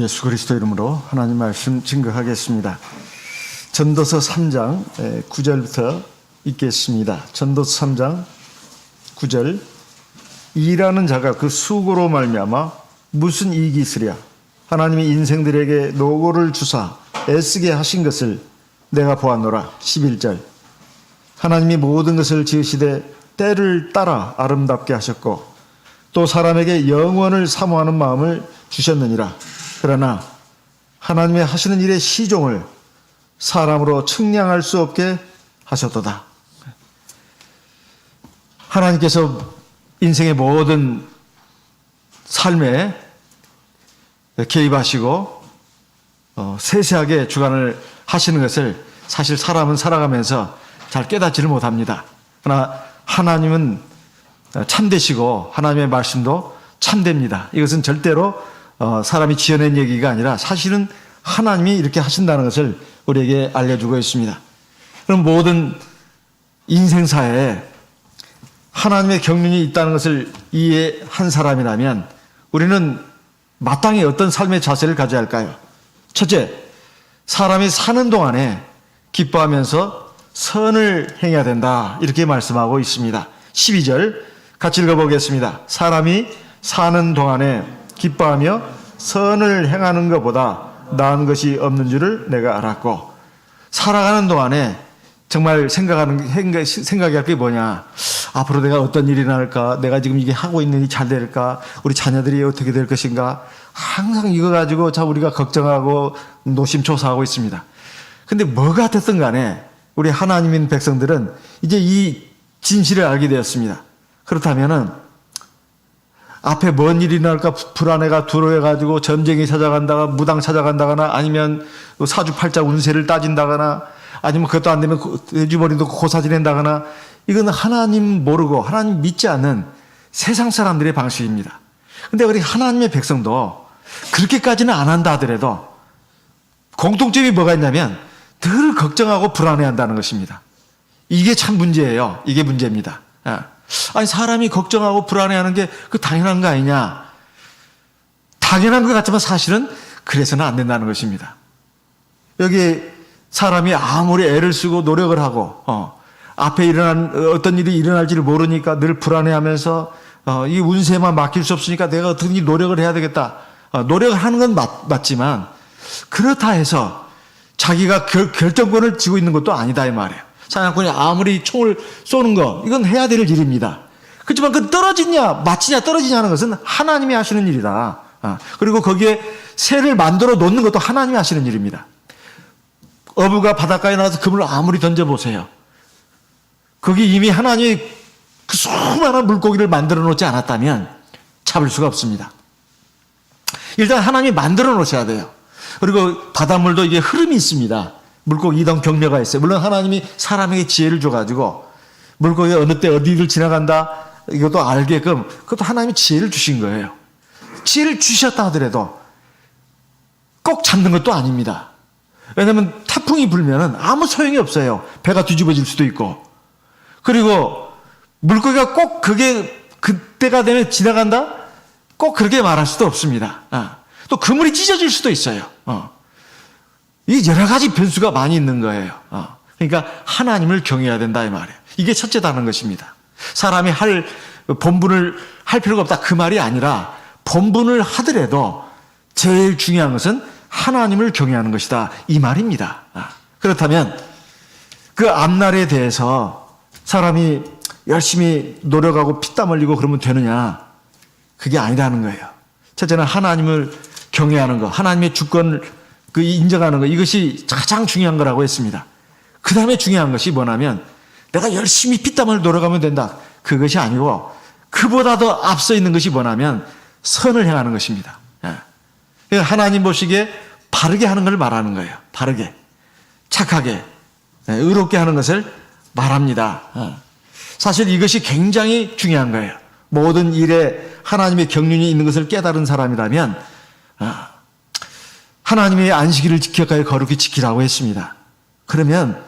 예수 그리스도 이름으로 하나님 말씀 증거하겠습니다. 전도서 3장 9절부터 읽겠습니다. 전도서 3장 9절. 일하는 자가 그 수고로 말미암아 무슨 이익이 있으랴. 하나님이 인생들에게 노고를 주사 애쓰게 하신 것을 내가 보았노라. 11절. 하나님이 모든 것을 지으시되 때를 따라 아름답게 하셨고 또 사람에게 영원을 사모하는 마음을 주셨느니라. 그러나 하나님의 하시는 일의 시종을 사람으로 측량할 수 없게 하셨도다. 하나님께서 인생의 모든 삶에 개입하시고 세세하게 주관을 하시는 것을 사실 사람은 살아가면서 잘 깨닫지를 못합니다. 그러나 하나님은 참되시고 하나님의 말씀도 참됩니다. 이것은 절대로 사람이 지어낸 얘기가 아니라 사실은 하나님이 이렇게 하신다는 것을 우리에게 알려주고 있습니다. 그럼 모든 인생사에 하나님의 경륜이 있다는 것을 이해한 사람이라면 우리는 마땅히 어떤 삶의 자세를 가져야 할까요? 첫째, 사람이 사는 동안에 기뻐하면서 선을 행해야 된다. 이렇게 말씀하고 있습니다. 12절 같이 읽어보겠습니다. 사람이 사는 동안에 기뻐하며 선을 행하는 것보다 나은 것이 없는 줄을 내가 알았고, 살아가는 동안에 정말 생각이 할 게 뭐냐. 앞으로 내가 어떤 일이 날까? 내가 지금 이게 하고 있는 일이 잘 될까? 우리 자녀들이 어떻게 될 것인가? 항상 이거 가지고 우리가 걱정하고 노심초사하고 있습니다. 근데 뭐가 됐든 간에 우리 하나님인 백성들은 이제 이 진실을 알게 되었습니다. 그렇다면은 앞에 뭔 일이 날까 불안해가 두려워해가지고 전쟁이 찾아간다가 무당 찾아간다거나 아니면 사주팔자 운세를 따진다거나 아니면 그것도 안 되면 돼지머리도 고사 지낸다거나, 이건 하나님 모르고 하나님 믿지 않는 세상 사람들의 방식입니다. 근데 우리 하나님의 백성도 그렇게까지는 안 한다 하더라도 공통점이 뭐가 있냐면 늘 걱정하고 불안해한다는 것입니다. 이게 참 문제예요. 이게 문제입니다. 아니 사람이 걱정하고 불안해하는 게 그 당연한 거 아니냐. 당연한 것 같지만 사실은 그래서는 안 된다는 것입니다. 여기 사람이 아무리 애를 쓰고 노력을 하고 앞에 일어난 어떤 일이 일어날지를 모르니까 늘 불안해하면서 이 운세만 맡길 수 없으니까 내가 어떻게 노력을 해야 되겠다. 노력을 하는 건 맞지만 그렇다 해서 자기가 결정권을 쥐고 있는 것도 아니다 이 말이에요. 사냥꾼이 아무리 총을 쏘는 거 이건 해야 될 일입니다. 그렇지만 그 떨어지냐 맞히냐 떨어지냐 하는 것은 하나님이 하시는 일이다. 그리고 거기에 새를 만들어 놓는 것도 하나님이 하시는 일입니다. 어부가 바닷가에 나가서 그물을 아무리 던져보세요. 거기 이미 하나님이 그 수많은 물고기를 만들어 놓지 않았다면 잡을 수가 없습니다. 일단 하나님이 만들어 놓으셔야 돼요. 그리고 바닷물도 이게 흐름이 있습니다. 물고기 이동 경로가 있어요. 물론 하나님이 사람에게 지혜를 줘가지고 물고기가 어느 때 어디를 지나간다 이것도 알게끔 그것도 하나님이 지혜를 주신 거예요. 지혜를 주셨다 하더라도 꼭 잡는 것도 아닙니다. 왜냐하면 태풍이 불면은 아무 소용이 없어요. 배가 뒤집어질 수도 있고. 그리고 물고기가 꼭 그게 그때가 되면 지나간다? 꼭 그렇게 말할 수도 없습니다. 또 그물이 찢어질 수도 있어요. 이 여러 가지 변수가 많이 있는 거예요. 그러니까 하나님을 경외해야 된다 이 말이에요. 이게 첫째다는 것입니다. 사람이 본분을 할 필요가 없다 그 말이 아니라 본분을 하더라도 제일 중요한 것은 하나님을 경외하는 것이다 이 말입니다. 그렇다면 그 앞날에 대해서 사람이 열심히 노력하고 피땀 흘리고 그러면 되느냐? 그게 아니라는 거예요. 첫째는 하나님을 경외하는 것, 하나님의 주권을 인정하는 것, 이것이 가장 중요한 거라고 했습니다. 그 다음에 중요한 것이 뭐냐면 내가 열심히 피땀을 노력하면 된다. 그것이 아니고 그보다 더 앞서 있는 것이 뭐냐면 선을 행하는 것입니다. 하나님 보시기에 바르게 하는 걸 말하는 거예요. 바르게, 착하게, 의롭게 하는 것을 말합니다. 사실 이것이 굉장히 중요한 거예요. 모든 일에 하나님의 경륜이 있는 것을 깨달은 사람이라면 하나님의 안식일을 지켜가야 거룩히 지키라고 했습니다. 그러면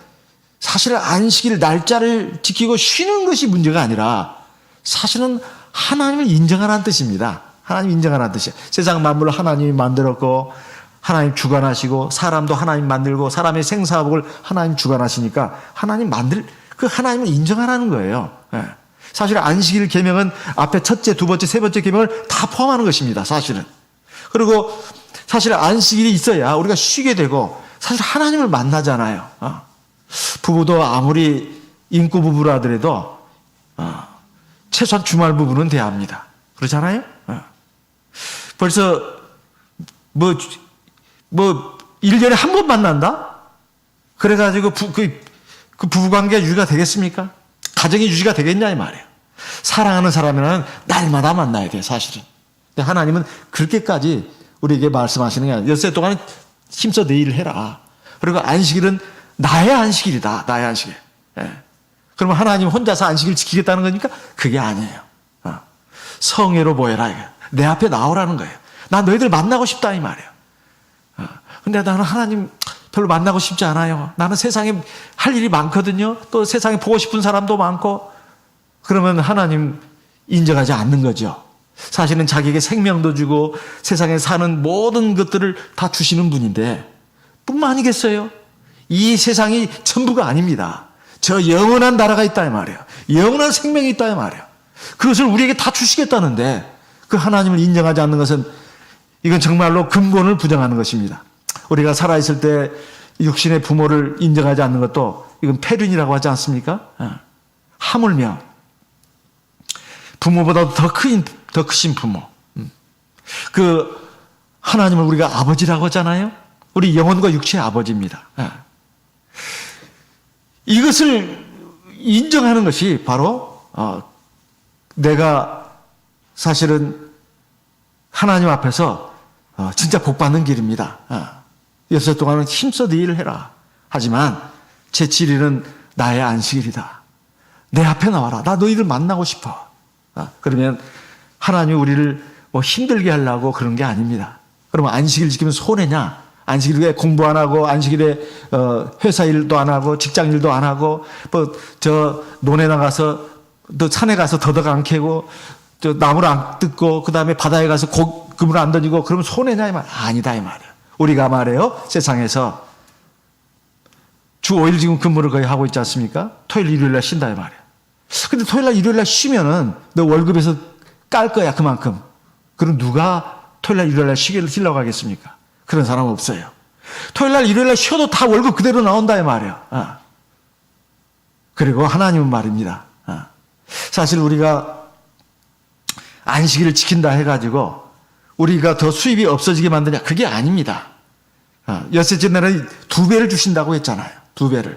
사실 안식일 날짜를 지키고 쉬는 것이 문제가 아니라 사실은 하나님을 인정하라는 뜻입니다. 하나님 인정하라는 뜻이에요. 세상 만물을 하나님이 만들었고 하나님 주관하시고 사람도 하나님 만들고 사람의 생사복을 하나님 주관하시니까 그 하나님을 인정하라는 거예요. 예. 사실 안식일 계명은 앞에 첫째, 두 번째, 세 번째 계명을 다 포함하는 것입니다. 사실은. 그리고 사실 안식일이 있어야 우리가 쉬게 되고 사실 하나님을 만나잖아요. 부부도 아무리 인구 부부라 하더라도 최소한 주말 부부는 돼야 합니다. 그렇잖아요? 벌써 뭐 1년에 한 번 만난다? 그래가지고 그 부부관계가 유지가 되겠습니까? 가정이 유지가 되겠냐 이 말이에요. 사랑하는 사람이라면 날마다 만나야 돼요, 사실은. 근데 하나님은 그렇게까지 우리에게 말씀하시는 게 아니라 엿새 동안 힘써 내 일을 해라. 그리고 안식일은 나의 안식일이다. 나의 안식일. 예. 그러면 하나님 혼자서 안식일 지키겠다는 거니까 그게 아니에요. 성회로 모여라. 내 앞에 나오라는 거예요. 나 너희들 만나고 싶다 이 말이에요. 근데 나는 하나님 별로 만나고 싶지 않아요. 나는 세상에 할 일이 많거든요. 또 세상에 보고 싶은 사람도 많고. 그러면 하나님 인정하지 않는 거죠. 사실은 자기에게 생명도 주고 세상에 사는 모든 것들을 다 주시는 분인데 뿐만 아니겠어요? 이 세상이 전부가 아닙니다. 저 영원한 나라가 있다 이 말이에요. 영원한 생명이 있다 이 말이에요. 그것을 우리에게 다 주시겠다는데 그 하나님을 인정하지 않는 것은 이건 정말로 근본을 부정하는 것입니다. 우리가 살아있을 때 육신의 부모를 인정하지 않는 것도 이건 폐륜이라고 하지 않습니까? 하물며 부모보다도 더 크신 부모. 그 하나님을 우리가 아버지라고 하잖아요. 우리 영혼과 육체의 아버지입니다. 이것을 인정하는 것이 바로 내가 사실은 하나님 앞에서 진짜 복받는 길입니다. 엿새 동안은 힘써 네 일을 해라. 하지만 제7일은 나의 안식일이다. 내 앞에 나와라. 나 너희들 만나고 싶어. 그러면 하나님이 우리를 뭐 힘들게 하려고 그런 게 아닙니다. 그러면 안식일 지키면 손해냐? 안식일에 공부 안 하고 안식일에 회사 일도 안 하고 직장 일도 안 하고 뭐 저 논에 나가서 또 산에 가서 더덕 안 캐고 저 나무를 안 뜯고 그다음에 바다에 가서 그물 안 던지고 그러면 손해냐 이 말? 아니다 이 말이에요. 우리가 말해요. 세상에서 주 5일 지금 근무를 거의 하고 있지 않습니까? 토요일 일요일 날 쉰다 이 말이에요. 근데 토요일 날 일요일 날 쉬면은 너 월급에서 깔 거야 그만큼. 그럼 누가 토요일 날 일요일 날 쉬려고 하겠습니까? 그런 사람 없어요. 토요일 날 일요일 날 쉬어도 다 월급 그대로 나온다 이 말이에요. 그리고 하나님은 말입니다. 사실 우리가 안식일을 지킨다 해가지고 우리가 더 수입이 없어지게 만드냐? 그게 아닙니다. 엿새째 날은 2배를 주신다고 했잖아요. 2배를.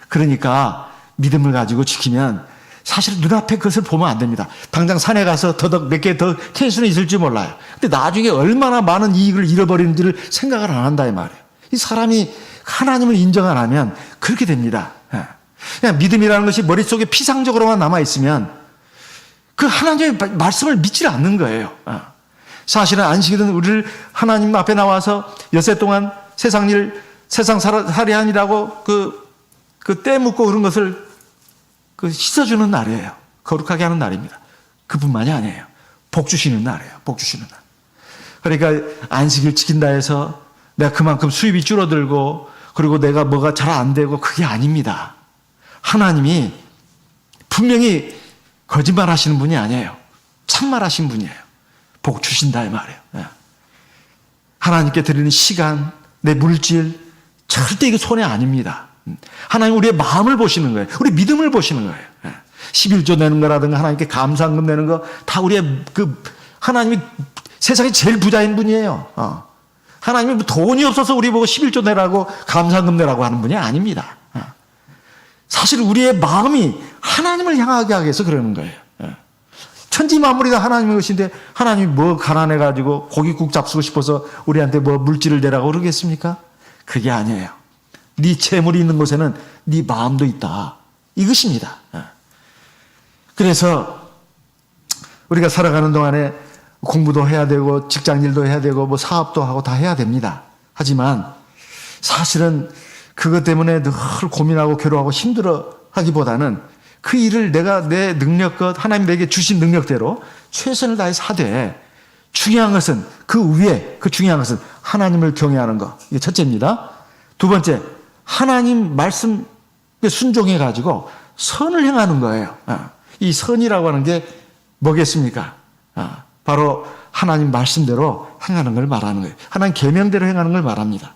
그러니까 믿음을 가지고 지키면 사실 눈앞에 그것을 보면 안 됩니다. 당장 산에 가서 더덕 몇 개 더 캘 수는 있을지 몰라요. 근데 나중에 얼마나 많은 이익을 잃어버리는지를 생각을 안 한다 이 말이에요. 이 사람이 하나님을 인정 안 하면 그렇게 됩니다. 그냥 믿음이라는 것이 머릿속에 피상적으로만 남아있으면 그 하나님의 말씀을 믿지 않는 거예요. 사실은 안식일은 우리를 하나님 앞에 나와서 엿새 동안 세상 일, 세상 살이 아니라고 때 묻고 그런 것을 씻어주는 날이에요. 거룩하게 하는 날입니다. 그뿐만이 아니에요. 복 주시는 날이에요. 복 주시는 날. 그러니까 안식일 지킨다 해서 내가 그만큼 수입이 줄어들고 그리고 내가 뭐가 잘 안 되고 그게 아닙니다. 하나님이 분명히 거짓말 하시는 분이 아니에요. 참말 하신 분이에요. 복 주신다 이 말이에요. 하나님께 드리는 시간, 내 물질 절대 이게 손해 아닙니다. 하나님 우리의 마음을 보시는 거예요. 우리 믿음을 보시는 거예요. 11조 내는 거라든가 하나님께 감사한금 내는 거 다 우리의 하나님이 세상에 제일 부자인 분이에요. 하나님이 돈이 없어서 우리 보고 11조 내라고 감사한금 내라고 하는 분이 아닙니다. 사실 우리의 마음이 하나님을 향하게 하기 위해서 그러는 거예요. 천지 만물이 다 하나님의 것인데 하나님이 뭐 가난해가지고 고깃국 잡수고 싶어서 우리한테 뭐 물질을 내라고 그러겠습니까? 그게 아니에요. 네 재물이 있는 곳에는 네 마음도 있다. 이것입니다. 그래서 우리가 살아가는 동안에 공부도 해야 되고 직장일도 해야 되고 뭐 사업도 하고 다 해야 됩니다. 하지만 사실은 그것 때문에 늘 고민하고 괴로워하고 힘들어 하기보다는 그 일을 내가 내 능력껏 하나님 내게 주신 능력대로 최선을 다해서 하되 중요한 것은 그 위에 그 중요한 것은 하나님을 경외하는 것. 이게 첫째입니다. 두 번째, 하나님 말씀에 순종해 가지고 선을 행하는 거예요. 이 선이라고 하는 게 뭐겠습니까? 바로 하나님 말씀대로 행하는 걸 말하는 거예요. 하나님 계명대로 행하는 걸 말합니다.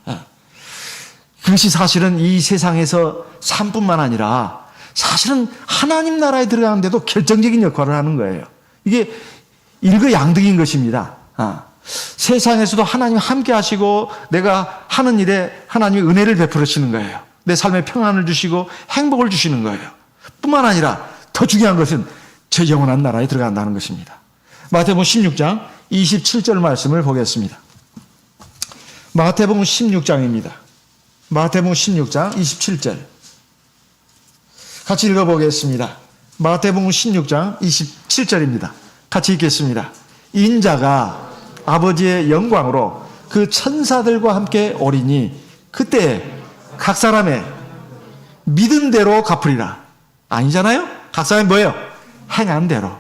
그것이 사실은 이 세상에서 삶뿐만 아니라 사실은 하나님 나라에 들어가는데도 결정적인 역할을 하는 거예요. 이게 일거양득인 것입니다. 세상에서도 하나님 함께 하시고 내가 하는 일에 하나님의 은혜를 베풀으시는 거예요. 내 삶에 평안을 주시고 행복을 주시는 거예요. 뿐만 아니라 더 중요한 것은 저 영원한 나라에 들어간다는 것입니다. 마태복음 16장 27절 말씀을 보겠습니다. 마태복음 16장입니다. 마태복음 16장 27절 같이 읽어보겠습니다. 마태복음 16장 27절입니다. 같이 읽겠습니다. 인자가 아버지의 영광으로 그 천사들과 함께 오리니 그때 각 사람의 믿은 대로 갚으리라. 아니잖아요? 각 사람이 뭐예요? 행한 대로.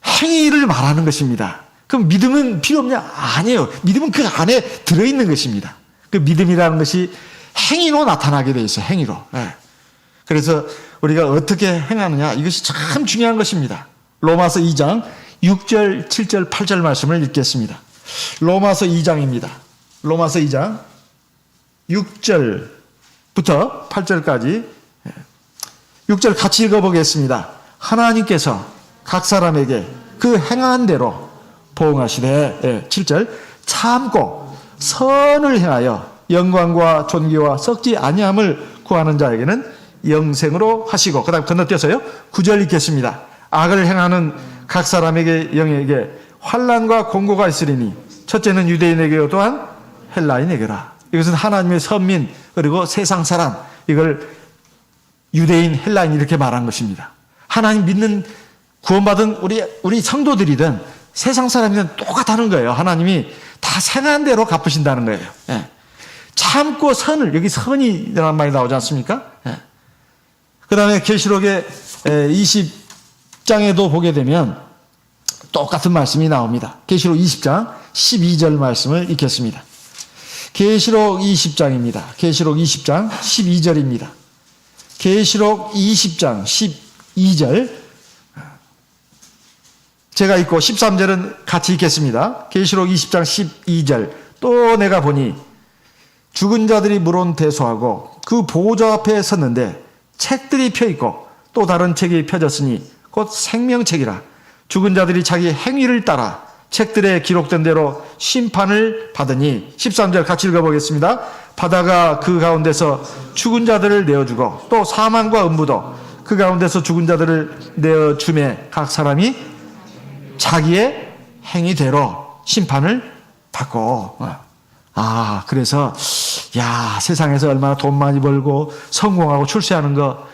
행위를 말하는 것입니다. 그럼 믿음은 필요 없냐? 아니에요. 믿음은 그 안에 들어있는 것입니다. 그 믿음이라는 것이 행위로 나타나게 돼 있어요. 행위로. 그래서 우리가 어떻게 행하느냐 이것이 참 중요한 것입니다. 로마서 2장 6절, 7절, 8절 말씀을 읽겠습니다. 로마서 2장입니다. 로마서 2장 6절부터 8절까지 6절 같이 읽어보겠습니다. 하나님께서 각 사람에게 그 행한 대로 보응하시되 7절 참고 선을 행하여 영광과 존귀와 썩지 아니함을 구하는 자에게는 영생으로 하시고 그 다음 건너뛰어서요 9절 읽겠습니다. 악을 행하는 각 사람에게 영에게 환난과 공고가 있으리니 첫째는 유대인에게 또한 헬라인에게라. 이것은 하나님의 선민 그리고 세상 사람 이걸 유대인 헬라인 이렇게 말한 것입니다. 하나님 믿는 구원받은 우리 성도들이든 세상 사람이든 똑같다는 거예요. 하나님이 다 생한 대로 갚으신다는 거예요. 참고 선을 여기 선이라는 말이 나오지 않습니까? 그 다음에 계시록의 20장에도 보게 되면 똑같은 말씀이 나옵니다. 계시록 20장 12절 말씀을 읽겠습니다. 계시록 20장입니다. 계시록 20장 12절입니다. 계시록 20장 12절 제가 읽고 13절은 같이 읽겠습니다. 계시록 20장 12절 또 내가 보니 죽은 자들이 물론 대소하고 그 보좌 앞에 섰는데 책들이 펴있고 또 다른 책이 펴졌으니 곧 생명책이라. 죽은 자들이 자기 행위를 따라 책들에 기록된 대로 심판을 받으니 13절 같이 읽어보겠습니다. 바다가 그 가운데서 죽은 자들을 내어주고 또 사망과 음부도 그 가운데서 죽은 자들을 내어주매 각 사람이 자기의 행위대로 심판을 받고. 그래서 세상에서 얼마나 돈 많이 벌고 성공하고 출세하는 거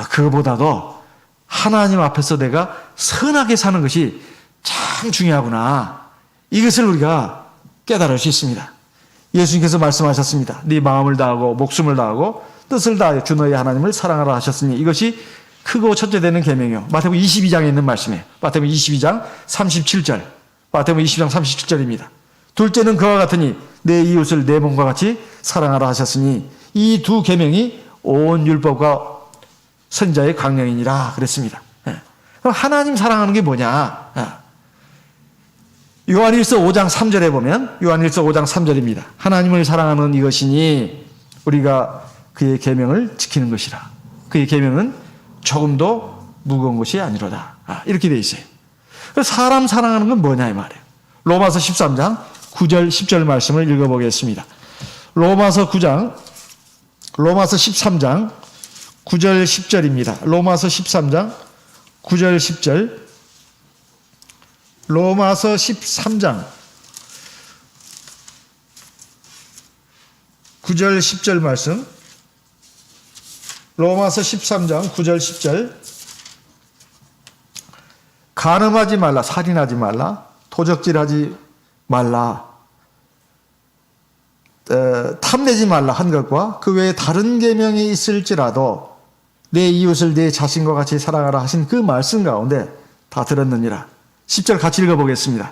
그거보다도 하나님 앞에서 내가 선하게 사는 것이 참 중요하구나. 이것을 우리가 깨달을 수 있습니다. 예수님께서 말씀하셨습니다. 네 마음을 다하고 목숨을 다하고 뜻을 다하여 주 너의 하나님을 사랑하라 하셨으니 이것이 크고 첫째 되는 계명이요. 마태복음 22장에 있는 말씀이에요. 마태복음 22장 37절. 마태복음 22장 37절입니다. 둘째는 그와 같으니 내 이웃을 내 몸과 같이 사랑하라 하셨으니 이 두 계명이 온 율법과 선자의 강령이니라 그랬습니다. 그럼 하나님 사랑하는 게 뭐냐? 요한일서 5장 3절에 보면 요한일서 5장 3절입니다. 하나님을 사랑하는 이것이니 우리가 그의 계명을 지키는 것이라. 그의 계명은 조금도 무거운 것이 아니로다. 이렇게 돼 있어요. 사람 사랑하는 건 뭐냐 이 말이에요. 로마서 13장 9절 10절 말씀을 읽어보겠습니다. 로마서 13장 9절 10절입니다. 로마서 13장 9절 10절 로마서 13장 9절 10절 말씀 로마서 13장 9절 10절 간음하지 말라 살인하지 말라 도적질하지 말라 탐내지 말라 한 것과 그 외에 다른 계명이 있을지라도 내 이웃을 내 자신과 같이 사랑하라 하신 그 말씀 가운데 다 들었느니라. 10절 같이 읽어보겠습니다.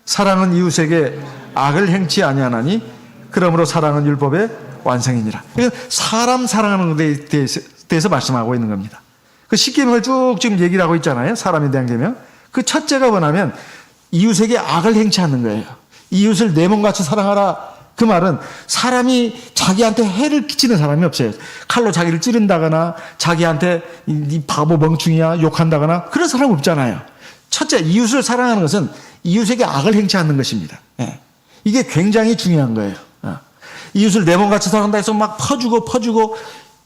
사랑은 이웃에게 악을 행치 아니하나니 그러므로 사랑은 율법의 완성이니라. 사람 사랑하는 것에 대해서 말씀하고 있는 겁니다. 그 10계명을 쭉 지금 얘기를 하고 있잖아요. 사람에 대한 계명. 그 첫째가 뭐냐면 이웃에게 악을 행치 않는 거예요. 이웃을 내 몸같이 사랑하라. 그 말은 사람이 자기한테 해를 끼치는 사람이 없어요. 칼로 자기를 찌른다거나 자기한테 이 바보 멍충이야 욕한다거나 그런 사람 없잖아요. 첫째, 이웃을 사랑하는 것은 이웃에게 악을 행치 않는 것입니다. 예. 이게 굉장히 중요한 거예요. 이웃을 내 몸같이 사랑한다 해서 막 퍼주고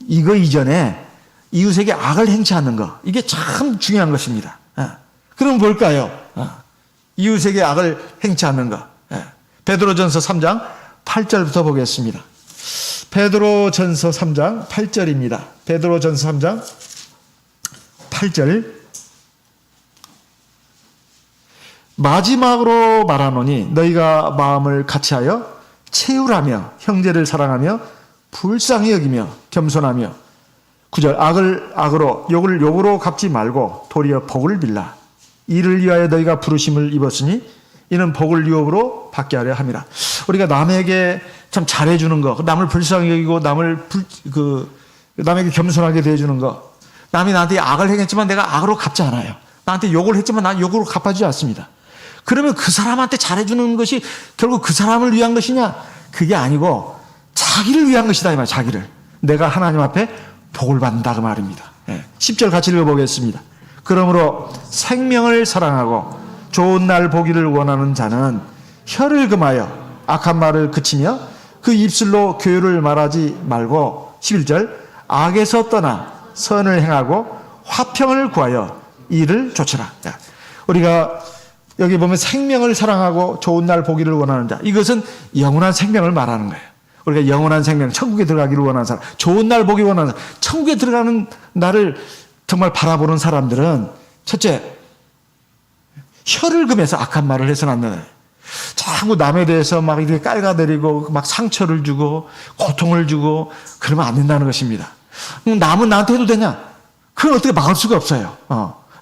이거 이전에 이웃에게 악을 행치 않는 거, 이게 참 중요한 것입니다. 그럼 뭘까요? 이웃에게 악을 행치 않는 거. 베드로전서 3장 8절부터 보겠습니다. 베드로전서 3장 8절입니다. 베드로전서 3장 8절. 마지막으로 말하노니 너희가 마음을 같이하여 채우라며 형제를 사랑하며 불쌍히 여기며 겸손하며 9절 악을 악으로 욕을 욕으로 갚지 말고 도리어 복을 빌라. 이를 위하여 너희가 부르심을 입었으니 이는 복을 유업으로 받게 하려 함이라. 우리가 남에게 참 잘해주는 거, 남을 불쌍히 여기고 남에게 겸손하게 대해주는 거, 남이 나한테 악을 행했지만 내가 악으로 갚지 않아요. 나한테 욕을 했지만 난 욕으로 갚아주지 않습니다. 그러면 그 사람한테 잘해주는 것이 결국 그 사람을 위한 것이냐? 그게 아니고 자기를 위한 것이다 이 말. 자기를. 내가 하나님 앞에 복을 받는다 그 말입니다. 10절 같이 읽어보겠습니다. 그러므로 생명을 사랑하고 좋은 날 보기를 원하는 자는 혀를 금하여 악한 말을 그치며 그 입술로 교율을 말하지 말고 11절 악에서 떠나 선을 행하고 화평을 구하여 이를 좇으라. 우리가 여기 보면 생명을 사랑하고 좋은 날 보기를 원하는 자, 이것은 영원한 생명을 말하는 거예요. 우리가 영원한 생명, 천국에 들어가기를 원하는 사람, 좋은 날 보기 원하는 사람, 천국에 들어가는 날을 정말 바라보는 사람들은 첫째, 혀를 금해서 악한 말을 해서는 안 되나요? 자꾸 남에 대해서 막 이렇게 깔아대리고 막 상처를 주고 고통을 주고 그러면 안 된다는 것입니다. 남은 나한테 해도 되냐? 그건 어떻게 막을 수가 없어요.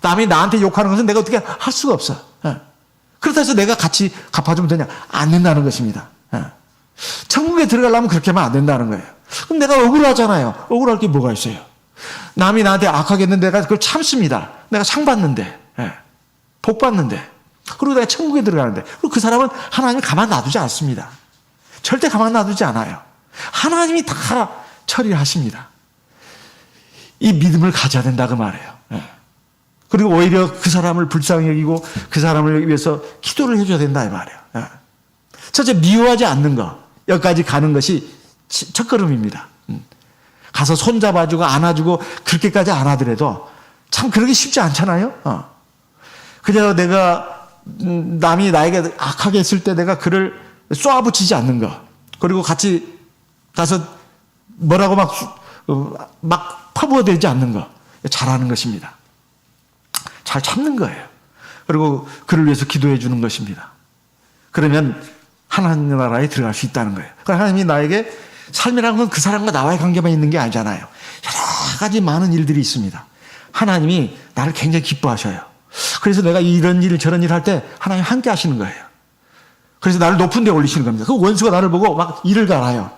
남이 나한테 욕하는 것은 내가 어떻게 할 수가 없어. 그렇다 해서 내가 같이 갚아주면 되냐? 안 된다는 것입니다. 천국에 들어가려면 그렇게 하면 안 된다는 거예요. 그럼 내가 억울하잖아요. 억울할 게 뭐가 있어요? 남이 나한테 악하게 했는데 내가 그걸 참습니다. 내가 상 받는데, 복 받는데, 그리고 내가 천국에 들어가는데, 그리고 그 사람은 하나님이 가만 놔두지 않습니다. 절대 가만 놔두지 않아요. 하나님이 다 처리를 하십니다. 이 믿음을 가져야 된다 그 말이에요. 그리고 오히려 그 사람을 불쌍히 여기고 그 사람을 위해서 기도를 해줘야 된다 이 말이에요. 첫째, 미워하지 않는 거, 여기까지 가는 것이 첫걸음입니다. 가서 손잡아주고 안아주고 그렇게까지 안 하더라도 참 그러기 쉽지 않잖아요. 그냥 내가 남이 나에게 악하게 했을 때 내가 그를 쏘아붙이지 않는 거, 그리고 같이 가서 뭐라고 막 퍼부어대지 않는 거, 잘하는 것입니다. 잘 참는 거예요. 그리고 그를 위해서 기도해 주는 것입니다. 그러면 하나님 나라에 들어갈 수 있다는 거예요. 그러니까 하나님이 나에게 삶이라는 건 그 사람과 나와의 관계만 있는 게 아니잖아요. 여러 가지 많은 일들이 있습니다. 하나님이 나를 굉장히 기뻐하셔요. 그래서 내가 이런 일 저런 일 할 때 하나님 함께 하시는 거예요. 그래서 나를 높은 데 올리시는 겁니다. 그 원수가 나를 보고 막 이를 갈아요.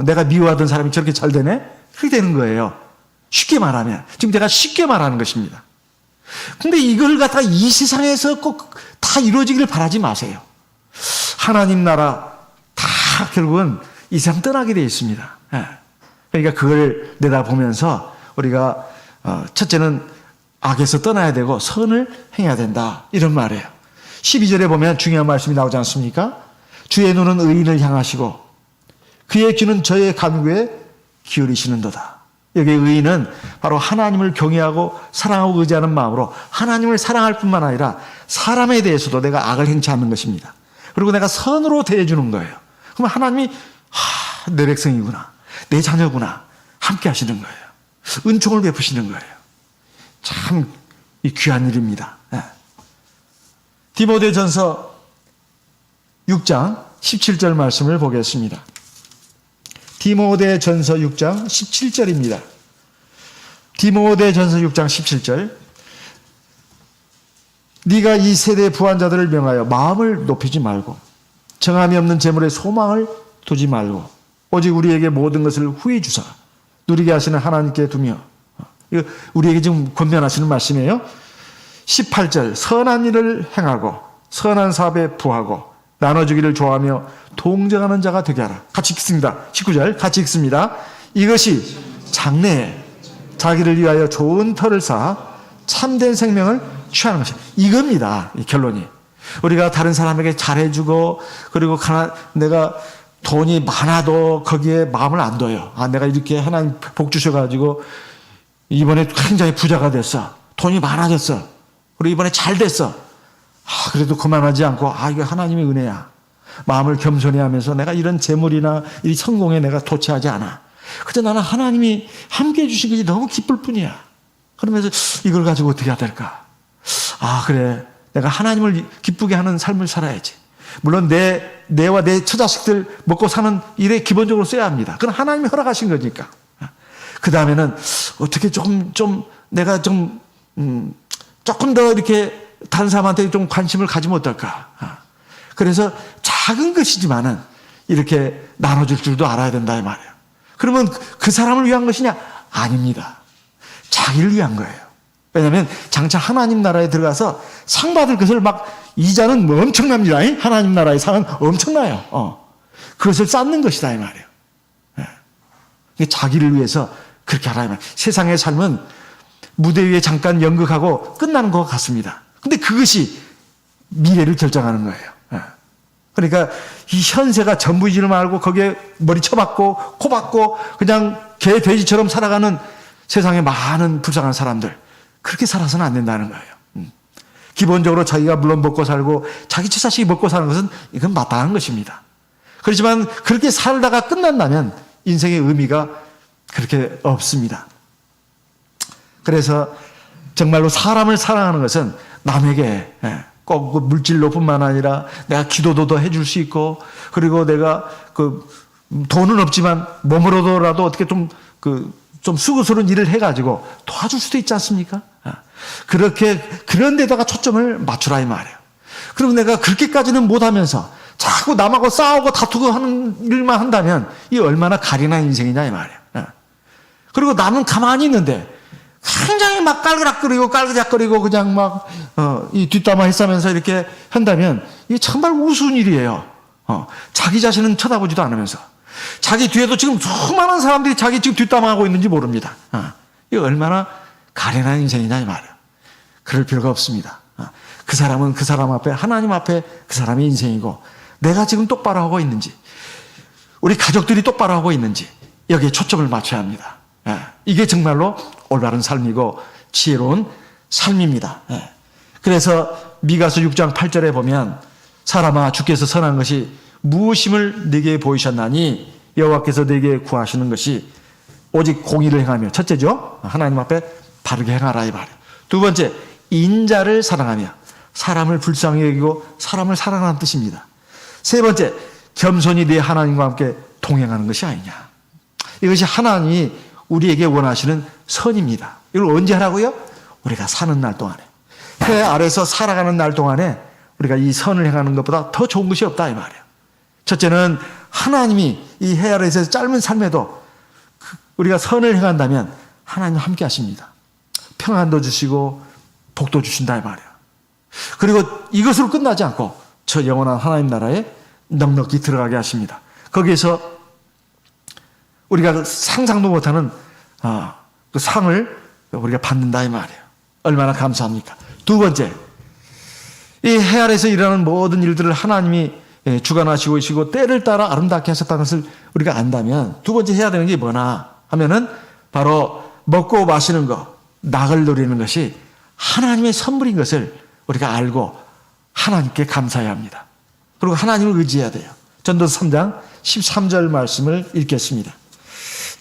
내가 미워하던 사람이 저렇게 잘 되네? 그렇게 되는 거예요. 쉽게 말하면. 지금 제가 쉽게 말하는 것입니다. 근데 이걸 갖다가 이 세상에서 꼭 다 이루어지기를 바라지 마세요. 하나님 나라 다 결국은 이 세상 떠나게 되어 있습니다. 그러니까 그걸 내다보면서 우리가 첫째는 악에서 떠나야 되고 선을 행해야 된다 이런 말이에요. 12절에 보면 중요한 말씀이 나오지 않습니까? 주의 눈은 의인을 향하시고 그의 귀는 저의 간구에 기울이시는도다. 여기 의인은 바로 하나님을 경외하고 사랑하고 의지하는 마음으로 하나님을 사랑할 뿐만 아니라 사람에 대해서도 내가 악을 행치 않는 것입니다. 그리고 내가 선으로 대해주는 거예요. 그러면 하나님이 내 백성이구나, 내 자녀구나 함께 하시는 거예요. 은총을 베푸시는 거예요. 참 귀한 일입니다. 디모데전서 6장 17절 말씀을 보겠습니다. 디모데전서 6장 네가 이 세대의 부한자들을 명하여 마음을 높이지 말고 정함이 없는 재물에 소망을 두지 말고 오직 우리에게 모든 것을 후히 주사 누리게 하시는 하나님께 두며. 이거 우리에게 지금 권면하시는 말씀이에요. 18절 선한 일을 행하고 선한 사업에 부하고 나눠주기를 좋아하며 동정하는 자가 되게 하라. 같이 읽습니다. 19절 같이 읽습니다. 이것이 장래에 자기를 위하여 좋은 터를 쌓아 참된 생명을 취하는 것이 이겁니다. 이 결론이. 우리가 다른 사람에게 잘해주고 그리고 내가 돈이 많아도 거기에 마음을 안 둬요. 내가 이렇게 하나님 복 주셔가지고 이번에 굉장히 부자가 됐어. 돈이 많아졌어. 그리고 이번에 잘 됐어. 그래도 그만하지 않고 이거 하나님의 은혜야. 마음을 겸손히 하면서 내가 이런 재물이나 이 성공에 내가 도취하지 않아. 그저 나는 하나님이 함께해 주신 것이 너무 기쁠 뿐이야. 그러면서 이걸 가지고 어떻게 해야 될까? 그래. 내가 하나님을 기쁘게 하는 삶을 살아야지. 물론 내와 내 처자식들 먹고 사는 일에 기본적으로 써야 합니다. 그건 하나님이 허락하신 거니까. 그 다음에는 어떻게 내가 조금 더 이렇게 다른 사람한테 좀 관심을 가지면 어떨까. 그래서 작은 것이지만은 이렇게 나눠줄 줄도 알아야 된다 이 말이에요. 그러면 그 사람을 위한 것이냐? 아닙니다. 자기를 위한 거예요. 왜냐하면 장차 하나님 나라에 들어가서 상 받을 것을 이자는 엄청납니다. 하나님 나라의 상은 엄청나요. 그것을 쌓는 것이다 이 말이에요. 자기를 위해서 그렇게 하라 이 말이에요. 세상의 삶은 무대 위에 잠깐 연극하고 끝나는 것 같습니다. 근데 그것이 미래를 결정하는 거예요. 그러니까 이 현세가 전부이지를 말고 거기에 머리 쳐박고 코 박고 그냥 개 돼지처럼 살아가는 세상에 많은 불쌍한 사람들, 그렇게 살아서는 안 된다는 거예요. 기본적으로 자기가 물론 먹고 살고 자기 처자식이 먹고 사는 것은 이건 마땅한 것입니다. 그렇지만 그렇게 살다가 끝난다면 인생의 의미가 그렇게 없습니다. 그래서 정말로 사람을 사랑하는 것은 남에게 꼭 물질로뿐만 아니라 내가 기도도 더 해줄 수 있고 그리고 내가 돈은 없지만 몸으로라도 어떻게 좀 수고스러운 일을 해가지고 도와줄 수도 있지 않습니까? 그렇게 그런 데다가 초점을 맞추라 이 말이에요. 그럼 내가 그렇게까지는 못하면서 자꾸 남하고 싸우고 다투고 하는 일만 한다면 이 얼마나 가련한 인생이냐 이 말이에요. 그리고 나는 가만히 있는데 굉장히 깔그락거리고 그냥 이 뒷담화 했으면서 이렇게 한다면 이게 정말 우스운 일이에요. 자기 자신은 쳐다보지도 않으면서 자기 뒤에도 지금 수많은 사람들이 자기 지금 뒷담화하고 있는지 모릅니다. 이게 얼마나 가련한 인생이냐 이 말이에요. 그럴 필요가 없습니다. 그 사람은 그 사람 앞에 하나님 앞에 그 사람의 인생이고 내가 지금 똑바로 하고 있는지 우리 가족들이 똑바로 하고 있는지 여기에 초점을 맞춰야 합니다. 이게 정말로 올바른 삶이고 지혜로운 삶입니다. 그래서 미가서 6장 8절에 보면 사람아 주께서 선한 것이 무엇임을 네게 보이셨나니 여호와께서 네게 구하시는 것이 오직 공의를 행하며 첫째죠. 하나님 앞에 바르게 행하라 이 말이에요. 두 번째 인자를 사랑하며 사람을 불쌍히 여기고 사람을 사랑하는 뜻입니다. 세 번째 겸손히 네 하나님과 함께 동행하는 것이 아니냐. 이것이 하나님이 우리에게 원하시는 선입니다. 이걸 언제 하라고요? 우리가 사는 날 동안에. 해 아래서 살아가는 날 동안에 우리가 이 선을 행하는 것보다 더 좋은 것이 없다 이 말이에요. 첫째는 하나님이 이 해 아래에서 짧은 삶에도 우리가 선을 행한다면 하나님 함께 하십니다. 평안도 주시고 복도 주신다 이 말이에요. 그리고 이것으로 끝나지 않고 저 영원한 하나님 나라에 넉넉히 들어가게 하십니다. 거기에서 우리가 상상도 못하는 그 상을 우리가 받는다 이 말이에요. 얼마나 감사합니까? 두 번째, 이 해 아래에서 일어나는 모든 일들을 하나님이 주관하시고 계시고 때를 따라 아름답게 하셨다는 것을 우리가 안다면 두 번째 해야 되는 게 뭐나 하면은 바로 먹고 마시는 것, 낙을 누리는 것이 하나님의 선물인 것을 우리가 알고 하나님께 감사해야 합니다. 그리고 하나님을 의지해야 돼요. 전도서 3장 13절 말씀을 읽겠습니다.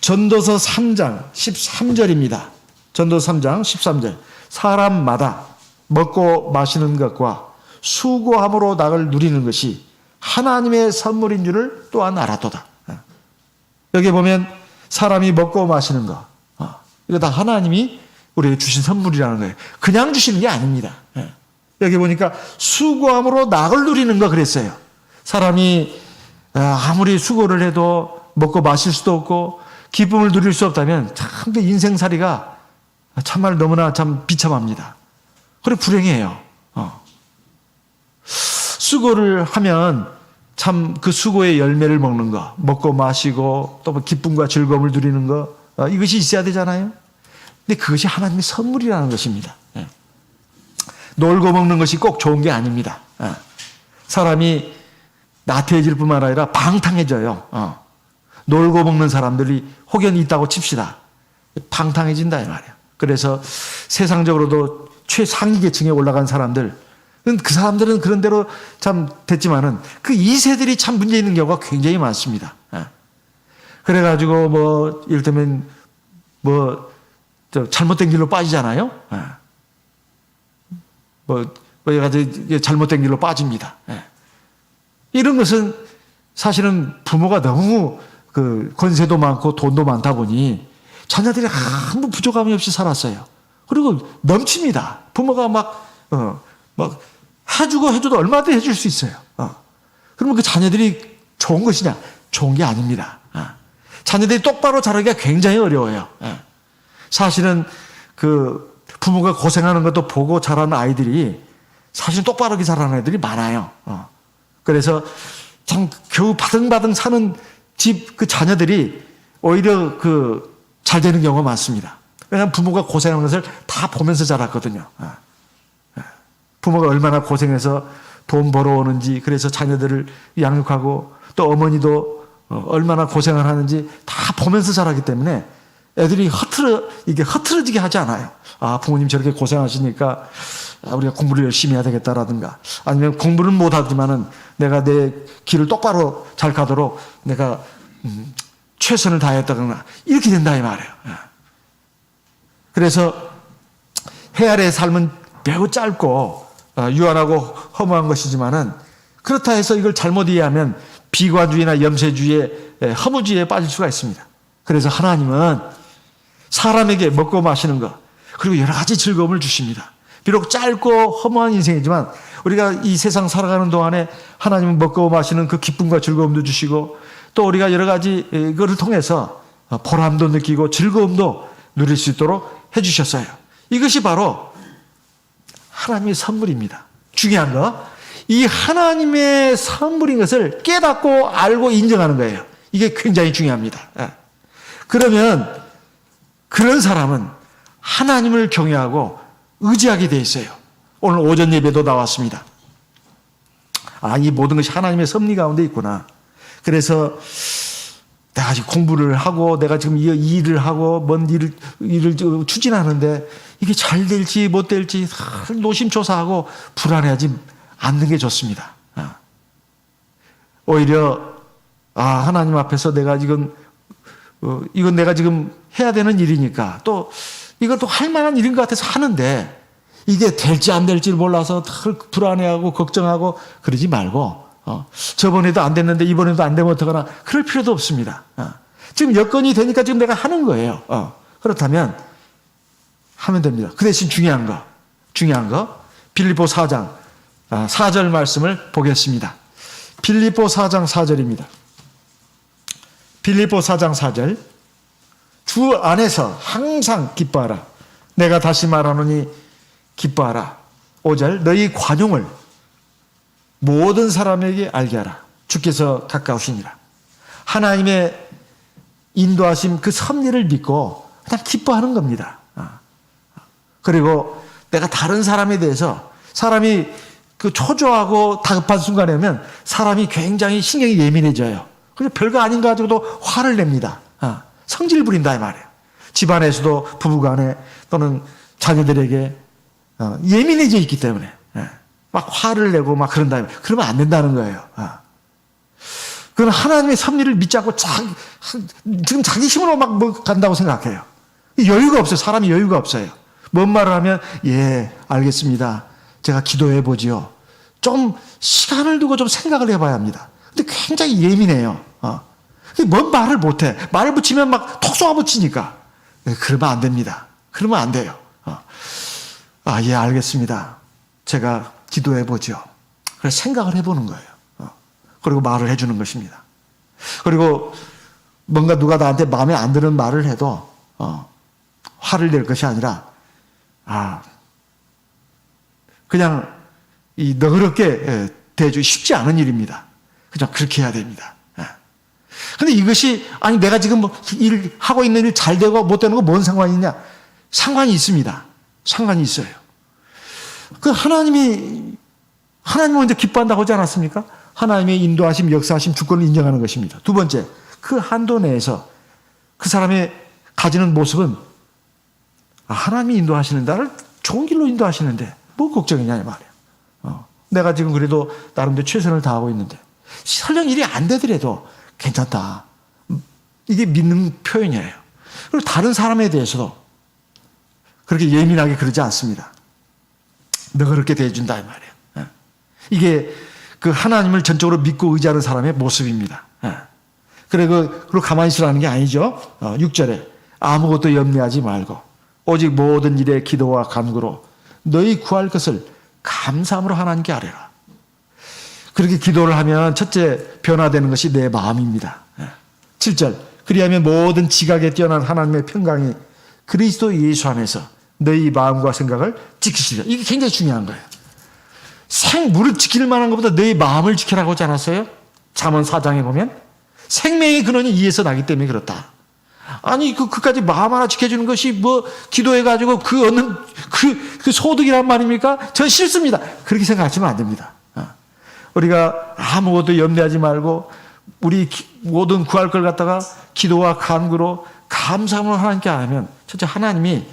전도서 3장 13절입니다. 전도서 3장 13절. 사람마다 먹고 마시는 것과 수고함으로 낙을 누리는 것이 하나님의 선물인 줄을 또한 알았도다. 여기 보면 사람이 먹고 마시는 것, 이거 다 하나님이 우리에게 주신 선물이라는 거예요. 그냥 주시는 게 아닙니다. 여기 보니까 수고함으로 낙을 누리는 거 그랬어요. 사람이 아무리 수고를 해도 먹고 마실 수도 없고 기쁨을 누릴 수 없다면 참 그 인생살이가 참말 너무나 참 비참합니다. 그래 불행해요. 수고를 하면 참 그 수고의 열매를 먹는 거, 먹고 마시고 또 기쁨과 즐거움을 누리는 거, 이것이 있어야 되잖아요. 근데 그것이 하나님의 선물이라는 것입니다. 놀고 먹는 것이 꼭 좋은 게 아닙니다. 사람이 나태해질 뿐만 아니라 방탕해져요. 놀고 먹는 사람들이 혹연히 있다고 칩시다. 방탕해진다 이 말이에요. 그래서 세상적으로도 최상위 계층에 올라간 사람들, 그 사람들은 그런 대로 참 됐지만은 그 2세들이 참 문제 있는 경우가 굉장히 많습니다. 그래가지고 뭐 이를테면 잘못된 길로 빠지잖아요. 여가지고 잘못된 길로 빠집니다. 이런 것은 사실은 부모가 너무 그 권세도 많고 돈도 많다 보니 자녀들이 아무 부족함이 없이 살았어요. 그리고 넘칩니다. 부모가 막 해주고 해줘도 얼마든지 해줄 수 있어요. 그러면 그 자녀들이 좋은 것이냐? 좋은 게 아닙니다. 자녀들이 똑바로 자라기가 굉장히 어려워요. 사실은 그 부모가 고생하는 것도 보고 자라는 아이들이 사실 똑바르게 자라는 애들이 많아요. 그래서 참 겨우 바등바등 사는 집 그 자녀들이 오히려 그 잘 되는 경우가 많습니다. 왜냐하면 부모가 고생하는 것을 다 보면서 자랐거든요. 부모가 얼마나 고생해서 돈 벌어오는지, 그래서 자녀들을 양육하고 또 어머니도 얼마나 고생을 하는지 다 보면서 자라기 때문에 애들이 흐트러지게 하지 않아요. 부모님 저렇게 고생하시니까 우리가 공부를 열심히 해야 되겠다라든가, 아니면 공부는 못하지만은 내가 내 길을 똑바로 잘 가도록 내가 최선을 다했다거나 이렇게 된다 이 말이에요. 그래서 해 아래의 삶은 매우 짧고 유한하고 허무한 것이지만은, 그렇다 해서 이걸 잘못 이해하면 비관주의나 염세주의의 허무주의에 빠질 수가 있습니다. 그래서 하나님은 사람에게 먹고 마시는 것, 그리고 여러 가지 즐거움을 주십니다. 비록 짧고 허무한 인생이지만 우리가 이 세상 살아가는 동안에 하나님은 먹고 마시는 그 기쁨과 즐거움도 주시고, 또 우리가 여러 가지 이거를 통해서 보람도 느끼고 즐거움도 누릴 수 있도록 해주셨어요. 이것이 바로 하나님의 선물입니다. 중요한 거, 이 하나님의 선물인 것을 깨닫고 알고 인정하는 거예요. 이게 굉장히 중요합니다. 그러면 그런 사람은 하나님을 경외하고 의지하게 돼 있어요. 오늘 오전 예배도 나왔습니다. 이 모든 것이 하나님의 섭리 가운데 있구나. 그래서 내가 지금 공부를 하고 내가 지금 이 일을 하고 먼 일을 추진하는데 이게 잘 될지 못 될지 노심초사하고 불안해하지 않는 게 좋습니다. 오히려 하나님 앞에서 내가 이건 내가 지금 해야 되는 일이니까, 또 이것도 할 만한 일인 것 같아서 하는데 이게 될지 안 될지 몰라서 불안해하고 걱정하고 그러지 말고, 저번에도 안 됐는데 이번에도 안 되면 어떡하나, 그럴 필요도 없습니다. 지금 여건이 되니까 지금 내가 하는 거예요. 그렇다면 하면 됩니다. 그 대신 중요한 거 빌립보 4장 4절 말씀을 보겠습니다. 빌립보 4장 4절입니다. 빌립보 4장 4절. 주 안에서 항상 기뻐하라. 내가 다시 말하노니 기뻐하라. 5절. 너희 관용을 모든 사람에게 알게 하라. 주께서 가까우시니라. 하나님의 인도하심 그 섭리를 믿고 그냥 기뻐하는 겁니다. 그리고 내가 다른 사람에 대해서, 사람이 그 초조하고 다급한 순간에 오면 사람이 굉장히 신경이 예민해져요. 그래서 별거 아닌 거 가지고도 화를 냅니다. 성질 부린다 이 말이에요. 집안에서도 부부간에 또는 자녀들에게 예민해져 있기 때문에 막 화를 내고 막 그런다. 그러면 안 된다는 거예요. 그건 하나님의 섭리를 믿지 않고 지금 자기 힘으로 막 간다고 생각해요. 여유가 없어요. 사람이 여유가 없어요. 뭔 말을 하면 알겠습니다. 제가 기도해 보지요. 좀 시간을 두고 좀 생각을 해봐야 합니다. 근데 굉장히 예민해요. 뭔 말을 못해. 말을 붙이면 막 톡 쏘아 붙이니까. 그러면 안 됩니다. 그러면 안 돼요. 알겠습니다. 제가 기도해 보죠. 그래서 생각을 해보는 거예요. 그리고 말을 해주는 것입니다. 그리고 뭔가 누가 나한테 마음에 안 드는 말을 해도 화를 낼 것이 아니라 그냥 이 너그럽게 대해주기 쉽지 않은 일입니다. 그냥 그렇게 해야 됩니다. 근데 이것이 내가 지금 하고 있는 일 잘 되고 못 되는 거 뭔 상관이 있냐? 상관이 있습니다. 상관이 있어요. 그 하나님이 먼저 기뻐한다고 하지 않았습니까? 하나님의 인도하심, 역사하심, 주권을 인정하는 것입니다. 두 번째, 그 한도 내에서 그 사람의 가지는 모습은 하나님이 인도하시는 나를 좋은 길로 인도하시는데 뭐 걱정이냐 이 말이야. 내가 지금 그래도 나름대로 최선을 다하고 있는데 설령 일이 안 되더라도 괜찮다. 이게 믿는 표현이에요. 그리고 다른 사람에 대해서도 그렇게 예민하게 그러지 않습니다. 너그럽게 대해준다 이 말이에요. 이게 그 하나님을 전적으로 믿고 의지하는 사람의 모습입니다. 그리고 가만히 있으라는 게 아니죠. 6절에 아무것도 염려하지 말고 오직 모든 일에 기도와 간구로 너희 구할 것을 감사함으로 하나님께 아뢰라. 그렇게 기도를 하면 첫째 변화되는 것이 내 마음입니다. 7절 그리하면 모든 지각에 뛰어난 하나님의 평강이 그리스도 예수 안에서 너희 마음과 생각을 지키시리라. 이게 굉장히 중요한 거예요. 무릇 지킬 만한 것보다 너희 마음을 지키라고 하지 않았어요? 잠언 4장에 보면 생명의 근원이 이에서 나기 때문에 그렇다. 아니 그까지 마음 하나 지켜주는 것이 뭐 기도해가지고 그 얻는 그 소득이란 말입니까? 전 싫습니다. 그렇게 생각하시면 안 됩니다. 우리가 아무것도 염려하지 말고 우리 모든 구할 걸 갖다가 기도와 간구로 감사함으로 하나님께 하면 첫째 하나님이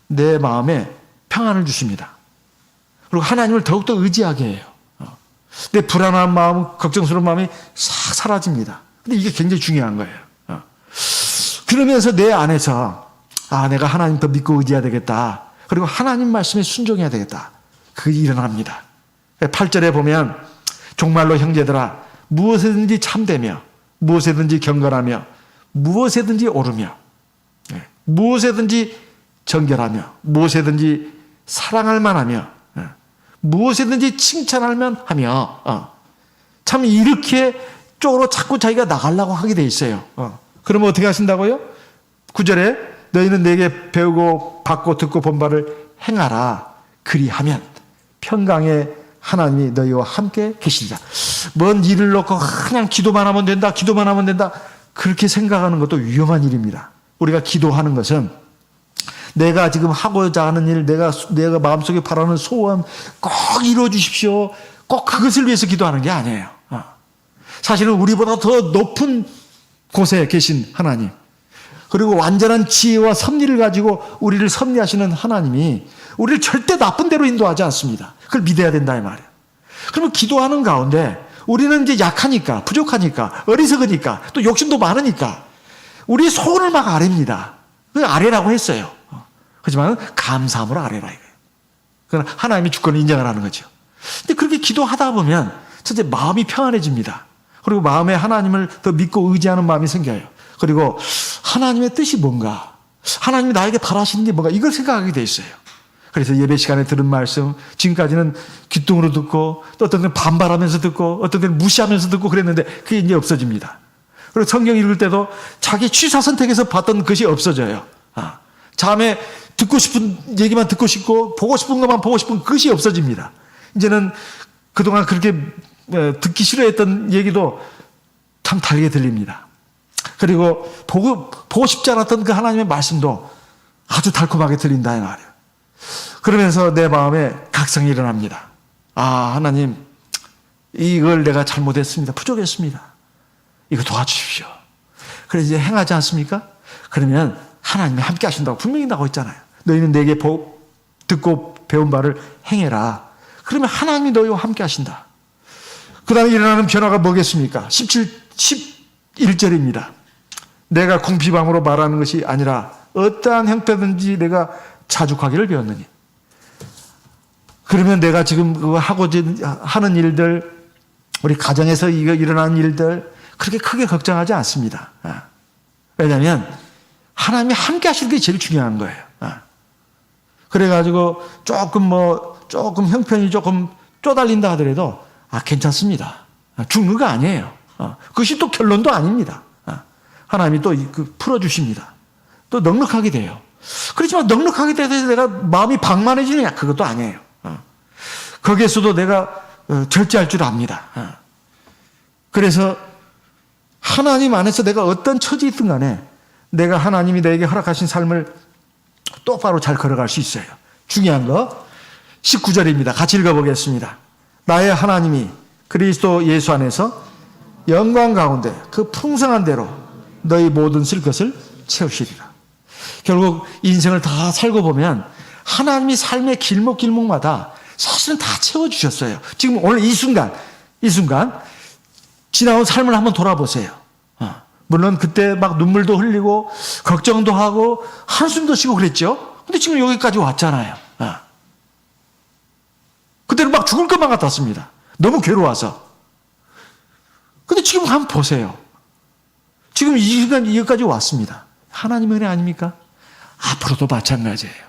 내 마음에 평안을 주십니다. 그리고 하나님을 더욱더 의지하게 해요. 내 불안한 마음, 걱정스러운 마음이 싹 사라집니다. 근데 이게 굉장히 중요한 거예요. 그러면서 내 안에서 내가 하나님 더 믿고 의지해야 되겠다. 그리고 하나님 말씀에 순종해야 되겠다. 그게 일어납니다. 8절에 보면 정말로 형제들아 무엇에든지 참되며 무엇에든지 경건하며 무엇에든지 오르며 무엇에든지 정결하며 무엇에든지 사랑할 만하며 무엇에든지 칭찬할 만하며 참 이렇게 쪽으로 자꾸 자기가 나가려고 하게 돼 있어요. 그러면 어떻게 하신다고요? 9절에 너희는 내게 배우고 받고 듣고 본 바를 행하라. 그리하면 평강의 하나님이 너희와 함께 계시리라. 뭔 일을 놓고 그냥 기도만 하면 된다. 기도만 하면 된다. 그렇게 생각하는 것도 위험한 일입니다. 우리가 기도하는 것은 내가 지금 하고자 하는 일, 내가 마음속에 바라는 소원 꼭 이루어 주십시오. 꼭 그것을 위해서 기도하는 게 아니에요. 사실은 우리보다 더 높은 곳에 계신 하나님, 그리고 완전한 지혜와 섭리를 가지고 우리를 섭리하시는 하나님이 우리를 절대 나쁜 대로 인도하지 않습니다. 그걸 믿어야 된다 이 말이에요. 그러면 기도하는 가운데 우리는 이제 약하니까, 부족하니까, 어리석으니까, 또 욕심도 많으니까 우리 소원을 막 아뢰입니다. 그 아뢰라고 했어요. 하지만 감사함으로 아뢰라 이거예요. 그건 하나님이 주권을 인정하라는 거죠. 근데 그렇게 기도하다 보면 첫째 마음이 평안해집니다. 그리고 마음에 하나님을 더 믿고 의지하는 마음이 생겨요. 그리고 하나님의 뜻이 뭔가, 하나님이 나에게 바라시는 게 뭔가, 이걸 생각하게 돼 있어요. 그래서 예배 시간에 들은 말씀, 지금까지는 귀뚱으로 듣고, 또 어떤 때는 반발하면서 듣고, 어떤 때는 무시하면서 듣고 그랬는데 그게 이제 없어집니다. 그리고 성경 읽을 때도 자기 취사 선택에서 봤던 것이 없어져요. 잠에 듣고 싶은 얘기만 듣고 싶고, 보고 싶은 것만 보고 싶은 그것이 없어집니다. 이제는 그동안 그렇게 듣기 싫어했던 얘기도 참 다르게 들립니다. 그리고 보고 싶지 않았던 그 하나님의 말씀도 아주 달콤하게 들린다 이 말이에요. 그러면서 내 마음에 각성이 일어납니다. 하나님, 이걸 내가 잘못했습니다. 부족했습니다. 이거 도와주십시오. 그래서 이제 행하지 않습니까? 그러면 하나님이 함께 하신다고 분명히 나오고 있잖아요. 너희는 내게 듣고 배운 바를 행해라. 그러면 하나님이 너희와 함께 하신다. 그 다음에 일어나는 변화가 뭐겠습니까? 11절입니다. 내가 궁핍함으로 말하는 것이 아니라 어떠한 형태든지 내가 자족하기를 배웠느니. 그러면 내가 지금 하고자 하는 일들, 우리 가정에서 이거 일어나는 일들 그렇게 크게 걱정하지 않습니다. 왜냐하면 하나님이 함께 하시는 게 제일 중요한 거예요. 그래가지고 조금 형편이 조금 쪼달린다 하더라도 괜찮습니다. 죽는 거 아니에요. 그것이 또 결론도 아닙니다. 하나님이 또 풀어주십니다. 또 넉넉하게 돼요. 그렇지만 넉넉하게 돼서 내가 마음이 방만해지느냐? 그것도 아니에요. 거기에서도 내가 절제할 줄 압니다. 그래서 하나님 안에서 내가 어떤 처지에 있든 간에 내가 하나님이 내게 허락하신 삶을 똑바로 잘 걸어갈 수 있어요. 중요한 거 19절입니다. 같이 읽어보겠습니다. 나의 하나님이 그리스도 예수 안에서 영광 가운데 그 풍성한 대로 너희 모든 쓸 것을 채우시리라. 결국 인생을 다 살고 보면 하나님이 삶의 길목길목마다 사실은 다 채워주셨어요. 지금 오늘 이 순간 지나온 삶을 한번 돌아보세요. 물론 그때 막 눈물도 흘리고 걱정도 하고 한숨도 쉬고 그랬죠. 근데 지금 여기까지 왔잖아요. 그때는 막 죽을 것만 같았습니다. 너무 괴로워서. 근데 지금 한번 보세요. 지금 이 순간 여기까지 왔습니다. 하나님의 은혜 아닙니까? 앞으로도 마찬가지예요.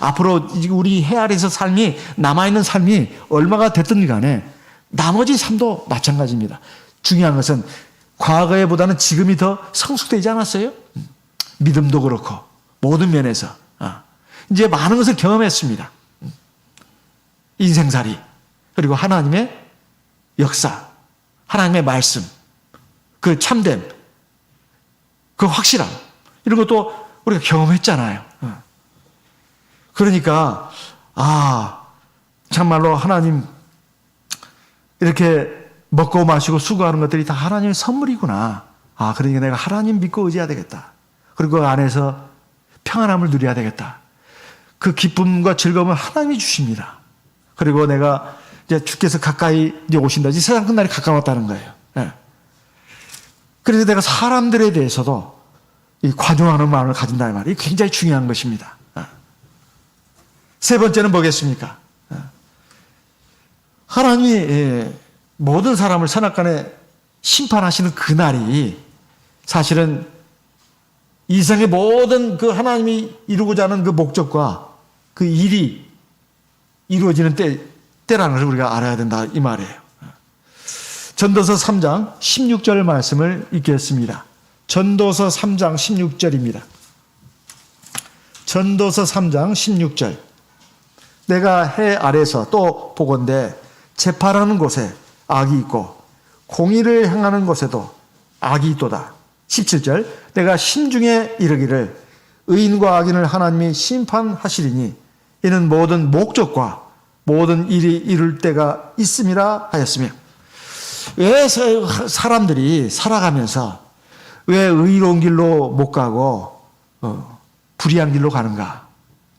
앞으로 우리 해 아래에서 삶이 남아있는 삶이 얼마가 됐든 간에 나머지 삶도 마찬가지입니다. 중요한 것은 과거에보다는 지금이 더 성숙되지 않았어요? 믿음도 그렇고 모든 면에서 이제 많은 것을 경험했습니다. 인생살이 그리고 하나님의 역사, 하나님의 말씀, 그 참됨, 그 확실함 이런 것도 우리가 경험했잖아요. 그러니까 참말로 하나님 이렇게 먹고 마시고 수고하는 것들이 다 하나님의 선물이구나. 그러니까 내가 하나님 믿고 의지해야 되겠다. 그리고 그 안에서 평안함을 누려야 되겠다. 그 기쁨과 즐거움을 하나님이 주십니다. 그리고 내가 이제 주께서 가까이 이제 오신다. 이제 세상 끝날이 가까웠다는 거예요. 그래서 내가 사람들에 대해서도 이 관용하는 마음을 가진다는 말이 굉장히 중요한 것입니다. 세 번째는 뭐겠습니까? 하나님이 모든 사람을 선악간에 심판하시는 그날이 사실은 이 세상의 모든 그 하나님이 이루고자 하는 그 목적과 그 일이 이루어지는 때라는 걸 우리가 알아야 된다 이 말이에요. 전도서 3장 16절 말씀을 읽겠습니다. 전도서 3장 16절입니다. 전도서 3장 16절. 내가 해 아래서 또 보건대 재판하는 곳에 악이 있고 공의를 행하는 곳에도 악이 있도다. 17절. 내가 심중에 이르기를 의인과 악인을 하나님이 심판하시리니 이는 모든 목적과 모든 일이 이룰 때가 있음이라 하였으며. 왜 사람들이 살아가면서 왜 의로운 길로 못 가고 불의한 길로 가는가?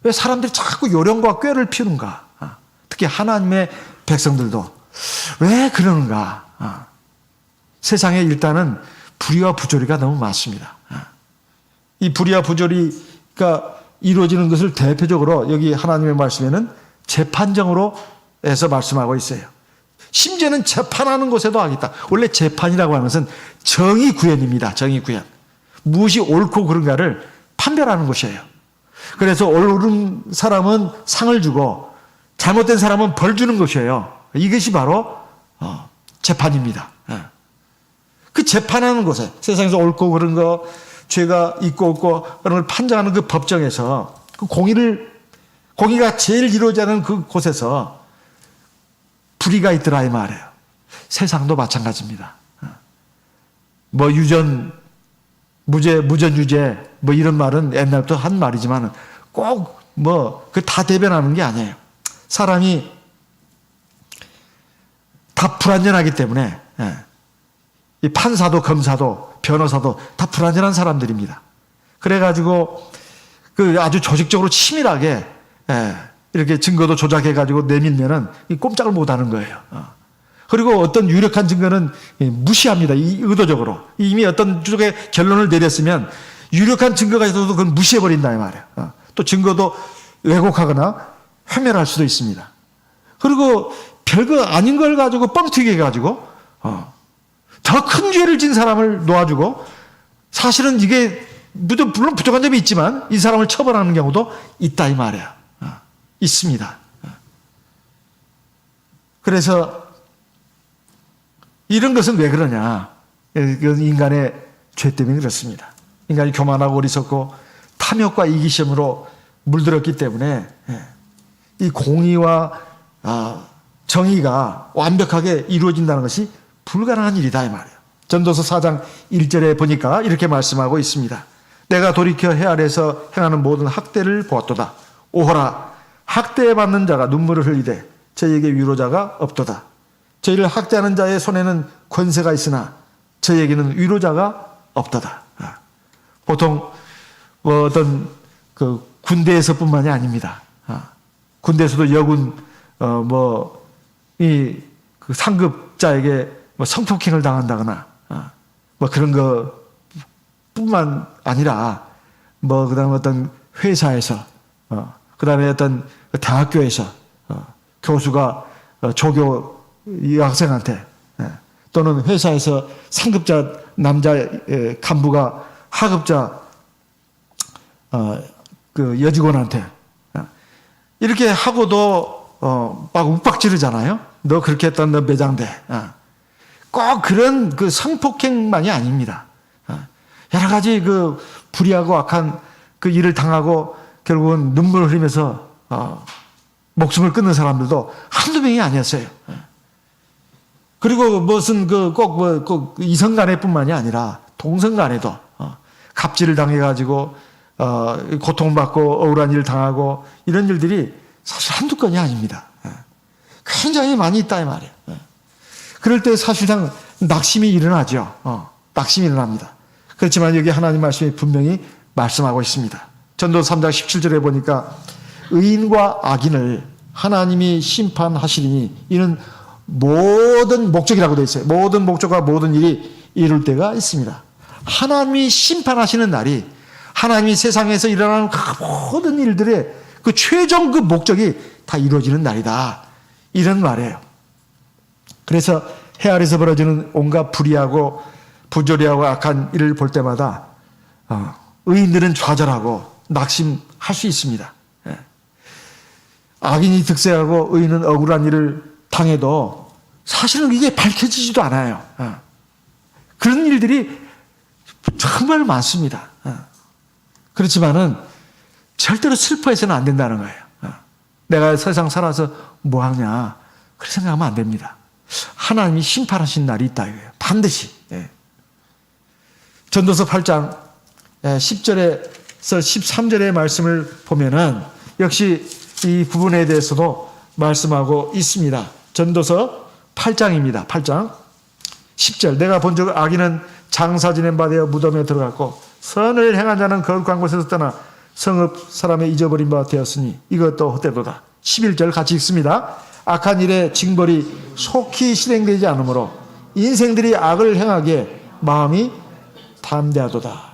왜 사람들이 자꾸 요령과 꾀를 피우는가? 특히 하나님의 백성들도 왜 그러는가? 세상에 일단은 불의와 부조리가 너무 많습니다. 이 불의와 부조리가 이루어지는 것을 대표적으로 여기 하나님의 말씀에는 재판정으로 해서 말씀하고 있어요. 심지어는 재판하는 곳에도 악이 있다. 원래 재판이라고 하는 것은 정의구현입니다. 정의구현. 무엇이 옳고 그른가를 판별하는 것이에요. 그래서 옳은 사람은 상을 주고 잘못된 사람은 벌 주는 것이에요. 이것이 바로 재판입니다. 그 재판하는 곳에 세상에서 옳고 그른 거, 죄가 있고 없고 그런 걸 판정하는 그 법정에서 그 공의가 제일 이루어지는 그 곳에서 불의가 있더라 이 말이에요. 세상도 마찬가지입니다. 유전, 무전 유죄 이런 말은 옛날부터 한 말이지만 꼭 그 다 대변하는 게 아니에요. 사람이 다 불완전하기 때문에 이 판사도 검사도 변호사도 다 불완전한 사람들입니다. 그래가지고 그 아주 조직적으로 치밀하게 이렇게 증거도 조작해가지고 내밀면은 꼼짝을 못하는 거예요. 그리고 어떤 유력한 증거는 무시합니다. 의도적으로 이미 어떤 쪽에 결론을 내렸으면 유력한 증거가 있어도 그건 무시해버린다 이 말이에요. 또 증거도 왜곡하거나 회멸할 수도 있습니다. 그리고 별거 아닌 걸 가지고 뻥튀기 해가지고 더 큰 죄를 진 사람을 놓아주고 사실은 이게 물론 부족한 점이 있지만 이 사람을 처벌하는 경우도 있다 이 말이에요. 있습니다. 그래서 이런 것은 왜 그러냐? 인간의 죄 때문에 그렇습니다. 인간이 교만하고 어리석고 탐욕과 이기심으로 물들었기 때문에 이 공의와 정의가 완벽하게 이루어진다는 것이 불가능한 일이다 이 말이에요. 전도서 4장 1절에 보니까 이렇게 말씀하고 있습니다. 내가 돌이켜 해 아래에서 행하는 모든 학대를 보았도다. 오호라, 학대받는 자가 눈물을 흘리되 저에게 위로자가 없도다. 저희를 학대하는 자의 손에는 권세가 있으나 저에게는 위로자가 없도다. 보통 어떤 그 군대에서뿐만이 아닙니다. 군대에서도 여군 이 그 상급자에게 성폭행을 당한다거나 그런 거뿐만 아니라 그다음 어떤 회사에서 그다음에 어떤 대학교에서 교수가 조교 이 학생한테 또는 회사에서 상급자 남자 간부가 하급자 그 여직원한테 이렇게 하고도 막 욱박지르잖아요. 너 그렇게 했다, 너 매장돼. 꼭 그런 그 성폭행만이 아닙니다. 여러 가지 그 불의하고 악한 그 일을 당하고 결국은 눈물을 흘리면서 목숨을 끊는 사람들도 한두 명이 아니었어요. 그리고 무슨 꼭 이성 간에뿐만이 아니라 동성 간에도 갑질을 당해가지고 고통받고 억울한 일을 당하고 이런 일들이 사실 한두 건이 아닙니다. 굉장히 많이 있다 이 말이에요. 그럴 때 사실상 낙심이 일어나죠. 낙심이 일어납니다. 그렇지만 여기 하나님 말씀이 분명히 말씀하고 있습니다. 전도서 3장 17절에 보니까 의인과 악인을 하나님이 심판하시리니 이는 모든 목적이라고 되어 있어요. 모든 목적과 모든 일이 이룰 때가 있습니다. 하나님이 심판하시는 날이 하나님이 세상에서 일어나는 모든 일들의 그 최종급 목적이 다 이루어지는 날이다. 이런 말이에요. 그래서 해 아래에서 벌어지는 온갖 불의하고 부조리하고 악한 일을 볼 때마다 의인들은 좌절하고 낙심할 수 있습니다. 악인이 득세하고 의인은 억울한 일을 당해도 사실은 이게 밝혀지지도 않아요. 그런 일들이 정말 많습니다. 그렇지만은 절대로 슬퍼해서는 안 된다는 거예요. 내가 세상 살아서 뭐 하냐 그렇게 생각하면 안 됩니다. 하나님이 심판하신 날이 있다 이거예요. 반드시. 전도서 8장 10절에서 13절의 말씀을 보면은 역시 이 부분에 대해서도 말씀하고 있습니다. 전도서 8장입니다. 8장 10절 내가 본즉 악인은 장사 지낸 바 되어 무덤에 들어갔고 선을 행한 자는 거룩한 곳에서 떠나 성읍 사람의 잊어버린 바 되었으니 이것도 헛되도다. 11절 같이 읽습니다. 악한 일의 징벌이 속히 실행되지 않으므로 인생들이 악을 행하기에 마음이 담대하도다.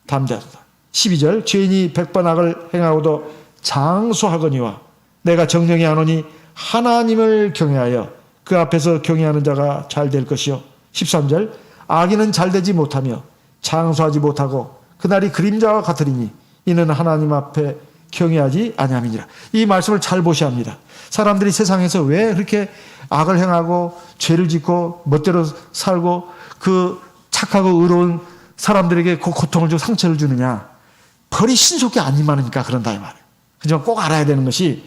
담대하도다. 12절 죄인이 100번 악을 행하고도 장수하거니와 내가 정령이 하노니 하나님을 경외하여 그 앞에서 경외하는 자가 잘 될 것이요. 13절 악인은 잘되지 못하며 장수하지 못하고 그날이 그림자와 같으리니 이는 하나님 앞에 경외하지 아니함이니라. 이 말씀을 잘 보셔야 합니다. 사람들이 세상에서 왜 그렇게 악을 행하고 죄를 짓고 멋대로 살고 그 착하고 의로운 사람들에게 그 고통을 주고 상처를 주느냐. 벌이 신속히 안 임하니까 그런다 이 말이에요. 하지만 꼭 알아야 되는 것이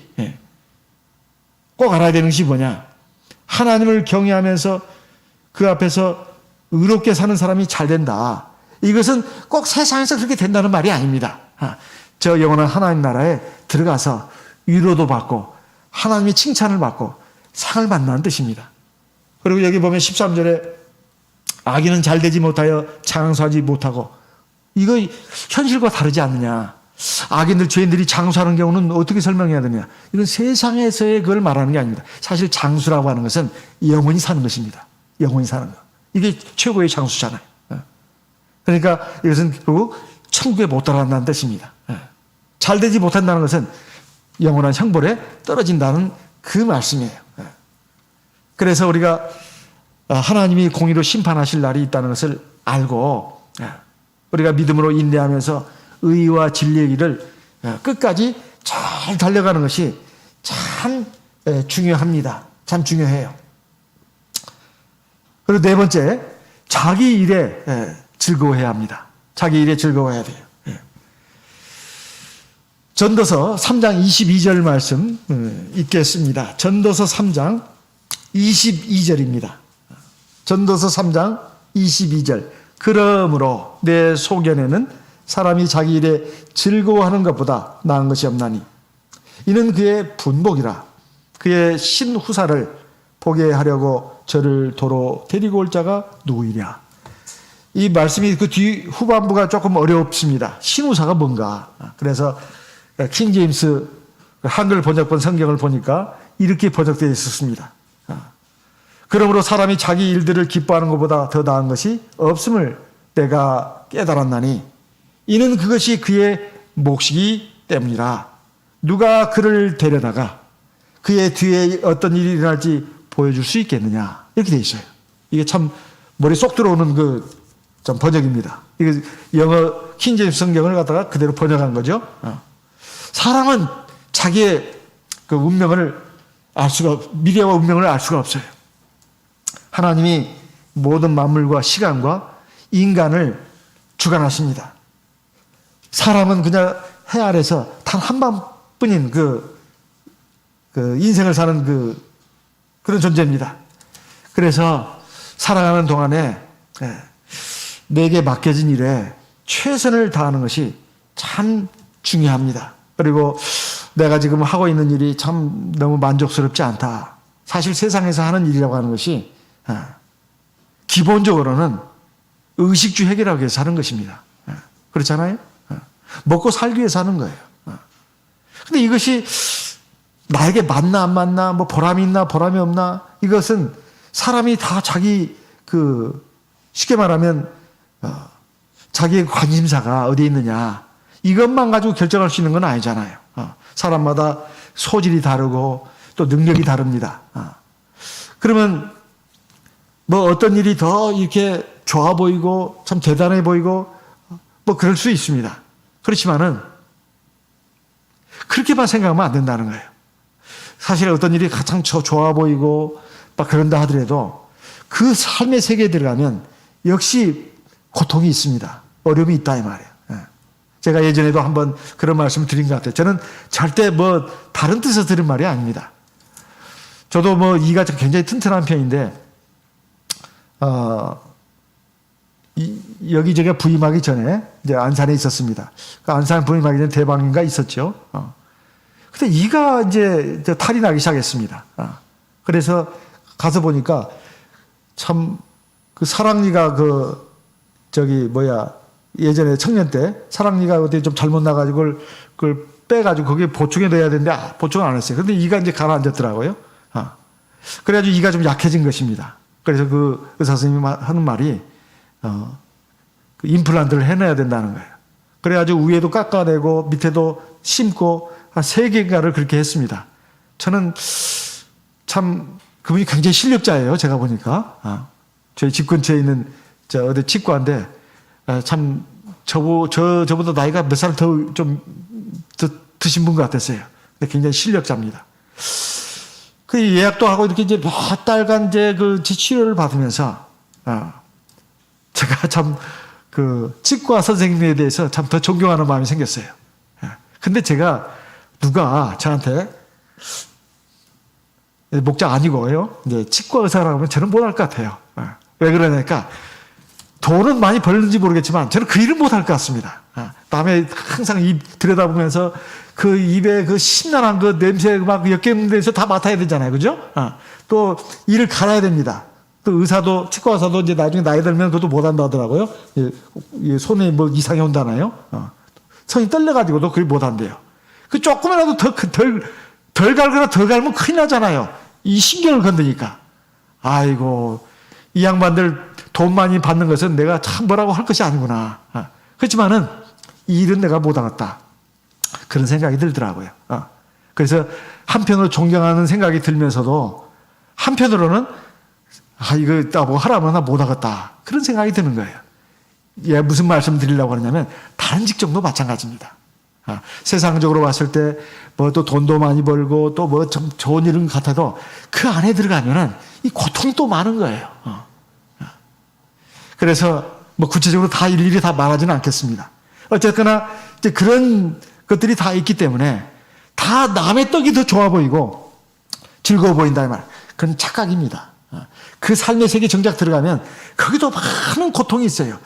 뭐냐. 하나님을 경외하면서 그 앞에서 의롭게 사는 사람이 잘 된다. 이것은 꼭 세상에서 그렇게 된다는 말이 아닙니다. 저 영원한 하나님 나라에 들어가서 위로도 받고 하나님의 칭찬을 받고 상을 받는다는 뜻입니다. 그리고 여기 보면 13절에 악인은 잘되지 못하여 장수하지 못하고 이거 현실과 다르지 않느냐. 악인들 죄인들이 장수하는 경우는 어떻게 설명해야 되냐. 이건 세상에서의 그걸 말하는 게 아닙니다. 사실 장수라고 하는 것은 영원히 사는 것입니다. 영원히 사는 것. 이게 최고의 장수잖아요. 그러니까 이것은 결국 천국에 못 들어간다는 뜻입니다. 잘 되지 못한다는 것은 영원한 형벌에 떨어진다는 그 말씀이에요. 그래서 우리가 하나님이 공의로 심판하실 날이 있다는 것을 알고 우리가 믿음으로 인내하면서 의와 진리의 길을 끝까지 잘 달려가는 것이 참 중요합니다. 참 중요해요. 그리고 네 번째, 자기 일에 즐거워해야 합니다. 자기 일에 즐거워해야 돼요. 전도서 3장 22절 말씀 읽겠습니다. 전도서 3장 22절입니다. 전도서 3장 22절. 그러므로 내 소견에는 사람이 자기 일에 즐거워하는 것보다 나은 것이 없나니 이는 그의 분복이라. 그의 신후사를 보게 하려고 저를 도로 데리고 올 자가 누구이랴. 이 말씀이 그 뒤 후반부가 조금 어렵습니다. 신후사가 뭔가. 그래서 킹제임스 한글 번역본 성경을 보니까 이렇게 번역되어 있었습니다. 그러므로 사람이 자기 일들을 기뻐하는 것보다 더 나은 것이 없음을 내가 깨달았나니 이는 그것이 그의 몫이기 때문이라. 누가 그를 데려다가 그의 뒤에 어떤 일이 일어날지 보여줄 수 있겠느냐. 이렇게 되어 있어요. 이게 참 머리 쏙 들어오는 그 좀 번역입니다. 이게 영어 킹제임스 성경을 갖다가 그대로 번역한 거죠. 사람은 자기의 그 운명을 미래와 운명을 알 수가 없어요. 하나님이 모든 만물과 시간과 인간을 주관하십니다. 사람은 그냥 해 아래서 단 한 번뿐인 그 인생을 사는 그런 존재입니다. 그래서 살아가는 동안에 내게 맡겨진 일에 최선을 다하는 것이 참 중요합니다. 그리고 내가 지금 하고 있는 일이 참 너무 만족스럽지 않다. 사실 세상에서 하는 일이라고 하는 것이 기본적으로는 의식주 해결하기 위해서 하는 것입니다. 그렇잖아요? 먹고 살기 위해서 하는 거예요. 근데 이것이 나에게 맞나 안 맞나, 뭐 보람이 있나 보람이 없나, 이것은 사람이 다 자기 쉽게 말하면 자기의 관심사가 어디에 있느냐, 이것만 가지고 결정할 수 있는 건 아니잖아요. 사람마다 소질이 다르고 또 능력이 다릅니다. 그러면 뭐 어떤 일이 더 이렇게 좋아 보이고 참 대단해 보이고 뭐 그럴 수 있습니다. 그렇지만은 그렇게만 생각하면 안 된다는 거예요. 사실 어떤 일이 가장 좋아 보이고 막 그런다 하더라도 그 삶의 세계에 들어가면 역시 고통이 있습니다. 어려움이 있다 이 말이에요. 제가 예전에도 한번 그런 말씀을 드린 것 같아요. 저는 절대 뭐 다른 뜻에서 들은 말이 아닙니다. 저도 뭐 이가 굉장히 튼튼한 편인데 여기저기 부임하기 전에 이제 안산에 있었습니다. 그 안산 부임하기 전에 대방인가 있었죠. 근데 이가 이제 탈이 나기 시작했습니다. 그래서 가서 보니까 참 그 사랑니가 예전에 청년 때 사랑니가 어디 좀 잘못 나가지고 그걸 빼가지고 거기에 보충해 넣어야 되는데 보충을 안 했어요. 근데 이가 이제 가라앉았더라고요. 그래가지고 이가 좀 약해진 것입니다. 그래서 그 의사 선생님이 하는 말이 그 임플란트를 해놔야 된다는 거예요. 그래가지고 위에도 깎아내고 밑에도 심고 한 3개인가를 그렇게 했습니다. 저는 참 그분이 굉장히 실력자예요. 제가 보니까. 저희 집 근처에 있는 어디 치과인데 참 저보다 나이가 몇 살 더 드신 분 같았어요. 근데 굉장히 실력자입니다. 그 예약도 하고 이렇게 이제 몇 달간 이제 치료를 받으면서 제가 참 치과 선생님에 대해서 참 더 존경하는 마음이 생겼어요. 근데 누가 저한테 목자 아니고요. 이제 치과 의사라고 하면 저는 못할 것 같아요. 왜 그러냐니까 돈은 많이 벌는지 모르겠지만 저는 그 일은 못할 것 같습니다. 남의 항상 입 들여다보면서 그 입에 심란한 냄새 막 엮이는 데서 다 맡아야 되잖아요. 그죠? 또 일을 갈아야 됩니다. 또 의사도, 치과 의사도 이제 나중에 나이 들면 그것도 못한다 하더라고요. 손에 뭐 이상이 온다나요? 손이 떨려가지고도 그걸 못한대요. 그 조금이라도 덜 갈거나 더 갈면 큰일 나잖아요. 이 신경을 건드니까. 아이고, 이 양반들 돈 많이 받는 것은 내가 참 뭐라고 할 것이 아니구나. 그렇지만은 이 일은 내가 못하겠다. 그런 생각이 들더라고요. 그래서 한편으로 존경하는 생각이 들면서도 한편으로는 이거 뭐 하라면 나 못하겠다. 그런 생각이 드는 거예요. 무슨 말씀 드리려고 하냐면 다른 직종도 마찬가지입니다. 세상적으로 봤을 때 뭐 또 돈도 많이 벌고 또 뭐 좀 좋은 일은 같아도 그 안에 들어가면은 이 고통이 또 많은 거예요. 그래서 뭐 구체적으로 다 일일이 다 말하지는 않겠습니다. 어쨌거나 이제 그런 것들이 다 있기 때문에 다 남의 떡이 더 좋아 보이고 즐거워 보인다 이 말. 그건 착각입니다. 그 삶의 세계 정작 들어가면 거기도 많은 고통이 있어요.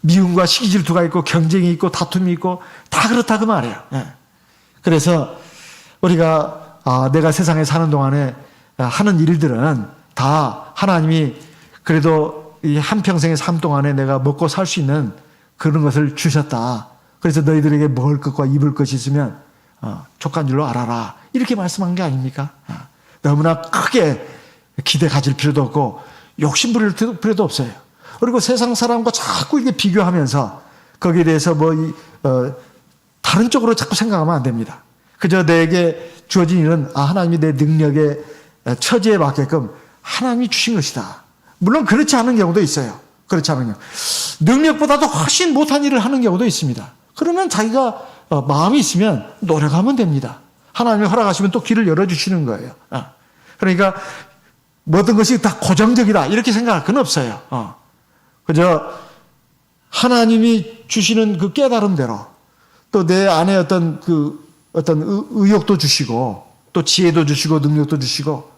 미움과 시기 질투가 있고 경쟁이 있고 다툼이 있고 다 그렇다 그 말이에요. 그래서 우리가 내가 세상에 사는 동안에 하는 일들은 다 하나님이 그래도 이 한평생의 삶 동안에 내가 먹고 살 수 있는 그런 것을 주셨다. 그래서 너희들에게 먹을 것과 입을 것이 있으면 족한 줄로 알아라. 이렇게 말씀한 게 아닙니까? 너무나 크게 기대 가질 필요도 없고 욕심 부릴 필요도 없어요. 그리고 세상 사람과 자꾸 이렇게 비교하면서 거기에 대해서 다른 쪽으로 자꾸 생각하면 안 됩니다. 그저 내게 주어진 일은 하나님이 내 능력에 처지에 맞게끔 하나님이 주신 것이다. 물론 그렇지 않은 경우도 있어요. 그렇지 않은 경우. 능력보다도 훨씬 못한 일을 하는 경우도 있습니다. 그러면 자기가 마음이 있으면 노력하면 됩니다. 하나님이 허락하시면 또 길을 열어주시는 거예요. 그러니까 모든 것이 다 고정적이다 이렇게 생각할 건 없어요. 그저 하나님이 주시는 그 깨달음대로 또 내 안에 어떤 의욕도 주시고 또 지혜도 주시고 능력도 주시고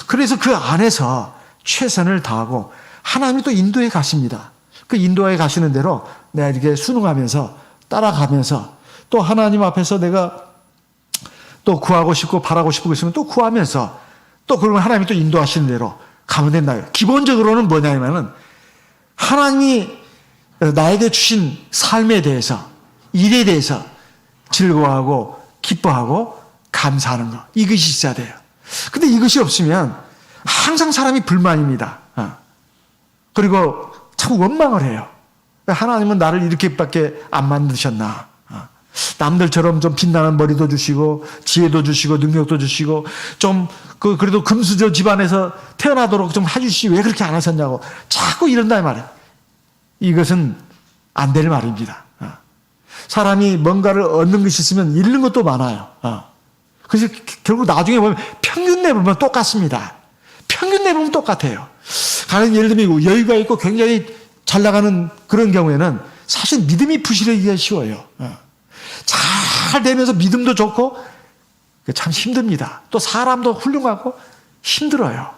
그래서 그 안에서 최선을 다하고 하나님이 또 인도해 가십니다. 그 인도해 가시는 대로 내가 이렇게 순응하면서 따라가면서 또 하나님 앞에서 내가 또 구하고 싶고 바라고 싶은 거 있으면 또 구하면서 또 그러면 하나님이 또 인도하시는 대로 가면 된다. 기본적으로는 뭐냐면은 하나님이 나에게 주신 삶에 대해서 일에 대해서 즐거워하고 기뻐하고 감사하는 것 이것이 있어야 돼요. 근데 이것이 없으면 항상 사람이 불만입니다. 그리고 참 원망을 해요. 하나님은 나를 이렇게밖에 안 만드셨나. 남들처럼 좀 빛나는 머리도 주시고 지혜도 주시고 능력도 주시고 좀 그래도 금수저 집안에서 태어나도록 좀 해주시지 왜 그렇게 안 하셨냐고 자꾸 이런다 이 말이에요. 이것은 안 될 말입니다. 사람이 뭔가를 얻는 것이 있으면 잃는 것도 많아요. 그래서 결국 나중에 보면 평균 내보면 똑같습니다. 평균 내보면 똑같아요. 가령 예를 들면 여유가 있고 굉장히 잘 나가는 그런 경우에는 사실 믿음이 부실하기가 쉬워요. 잘 되면서 믿음도 좋고 참 힘듭니다. 또 사람도 훌륭하고 힘들어요.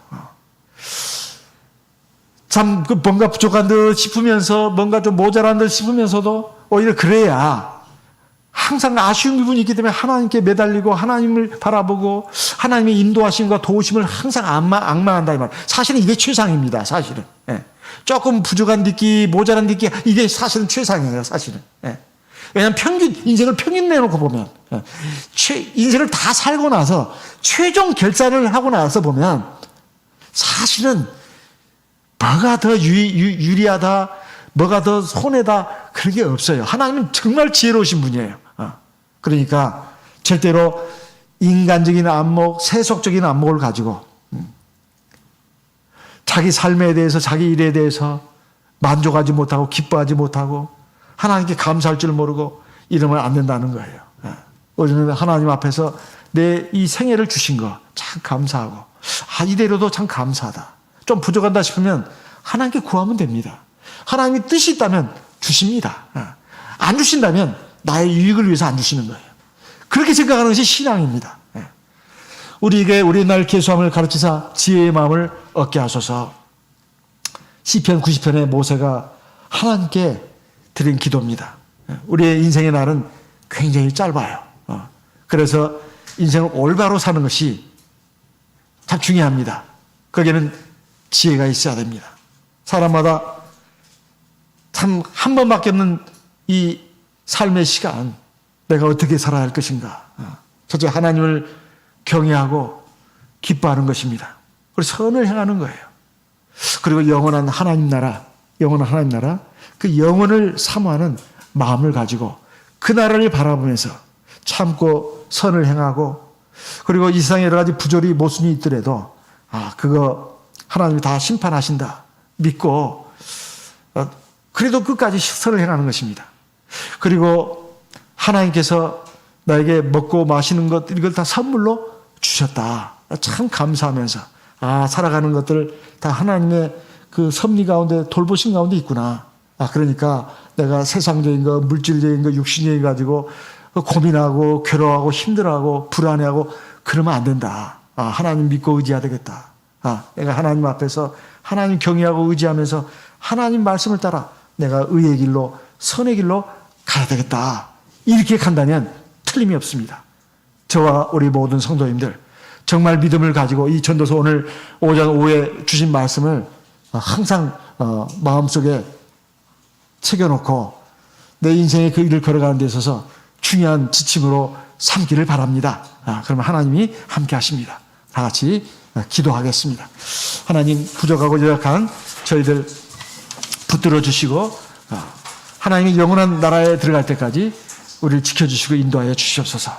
참 뭔가 부족한 듯 싶으면서 뭔가 좀 모자란 듯 싶으면서도 오히려 그래야 항상 아쉬운 부분이 있기 때문에 하나님께 매달리고 하나님을 바라보고 하나님의 인도하심과 도우심을 항상 악망한다 이 말. 사실은 이게 최상입니다. 사실은. 조금 부족한 느끼 모자란 느끼 이게 사실은 최상이에요. 사실은. 왜냐하면 인생을 평균 내놓고 보면 인생을 다 살고 나서 최종 결산을 하고 나서 보면 사실은 뭐가 더 유리하다 뭐가 더 손해다 그런 게 없어요. 하나님은 정말 지혜로우신 분이에요. 그러니까 절대로 인간적인 안목 세속적인 안목을 가지고 자기 삶에 대해서 자기 일에 대해서 만족하지 못하고 기뻐하지 못하고 하나님께 감사할 줄 모르고 이러면 안 된다는 거예요. 우리는 하나님 앞에서 내 이 생애를 주신 거 참 감사하고 이대로도 참 감사하다. 좀 부족하다 싶으면 하나님께 구하면 됩니다. 하나님이 뜻이 있다면 주십니다. 안 주신다면 나의 유익을 위해서 안 주시는 거예요. 그렇게 생각하는 것이 신앙입니다. 우리에게 우리날 계수함을 가르치사 지혜의 마음을 얻게 하소서. 시편 90편의 모세가 하나님께 드린 기도입니다. 우리의 인생의 날은 굉장히 짧아요. 그래서 인생을 올바로 사는 것이 참 중요합니다. 거기에는 지혜가 있어야 됩니다. 사람마다 참 한 번밖에 없는 이 삶의 시간 내가 어떻게 살아야 할 것인가. 첫째 하나님을 경외하고 기뻐하는 것입니다. 그리고 선을 행하는 거예요. 그리고 영원한 하나님 나라 그 영원을 사모하는 마음을 가지고 그 나라를 바라보면서 참고 선을 행하고 그리고 이 세상에 여러 가지 부조리 모순이 있더라도 그거 하나님이 다 심판하신다 믿고 그래도 끝까지 선을 행하는 것입니다. 그리고 하나님께서 나에게 먹고 마시는 것 이걸 다 선물로 주셨다. 참 감사하면서 살아가는 것들 다 하나님의 그 섭리 가운데 돌보신 가운데 있구나. 그러니까 내가 세상적인 거, 물질적인 거, 육신적인 거 가지고 고민하고 괴로워하고 힘들어하고 불안해하고 그러면 안 된다. 하나님 믿고 의지해야 되겠다. 내가 하나님 앞에서 하나님 경외하고 의지하면서 하나님 말씀을 따라 내가 의의 길로 선의 길로 가야 되겠다. 이렇게 간다면 틀림이 없습니다. 저와 우리 모든 성도님들 정말 믿음을 가지고 이 전도서 오늘 5장 5에 주신 말씀을 항상 마음속에 새겨놓고 내 인생의 그 일을 걸어가는 데 있어서 중요한 지침으로 삼기를 바랍니다. 그러면 하나님이 함께 하십니다. 다 같이 기도하겠습니다. 하나님, 부족하고 연약한 저희들 붙들어 주시고 하나님의 영원한 나라에 들어갈 때까지 우리를 지켜주시고 인도하여 주시옵소서.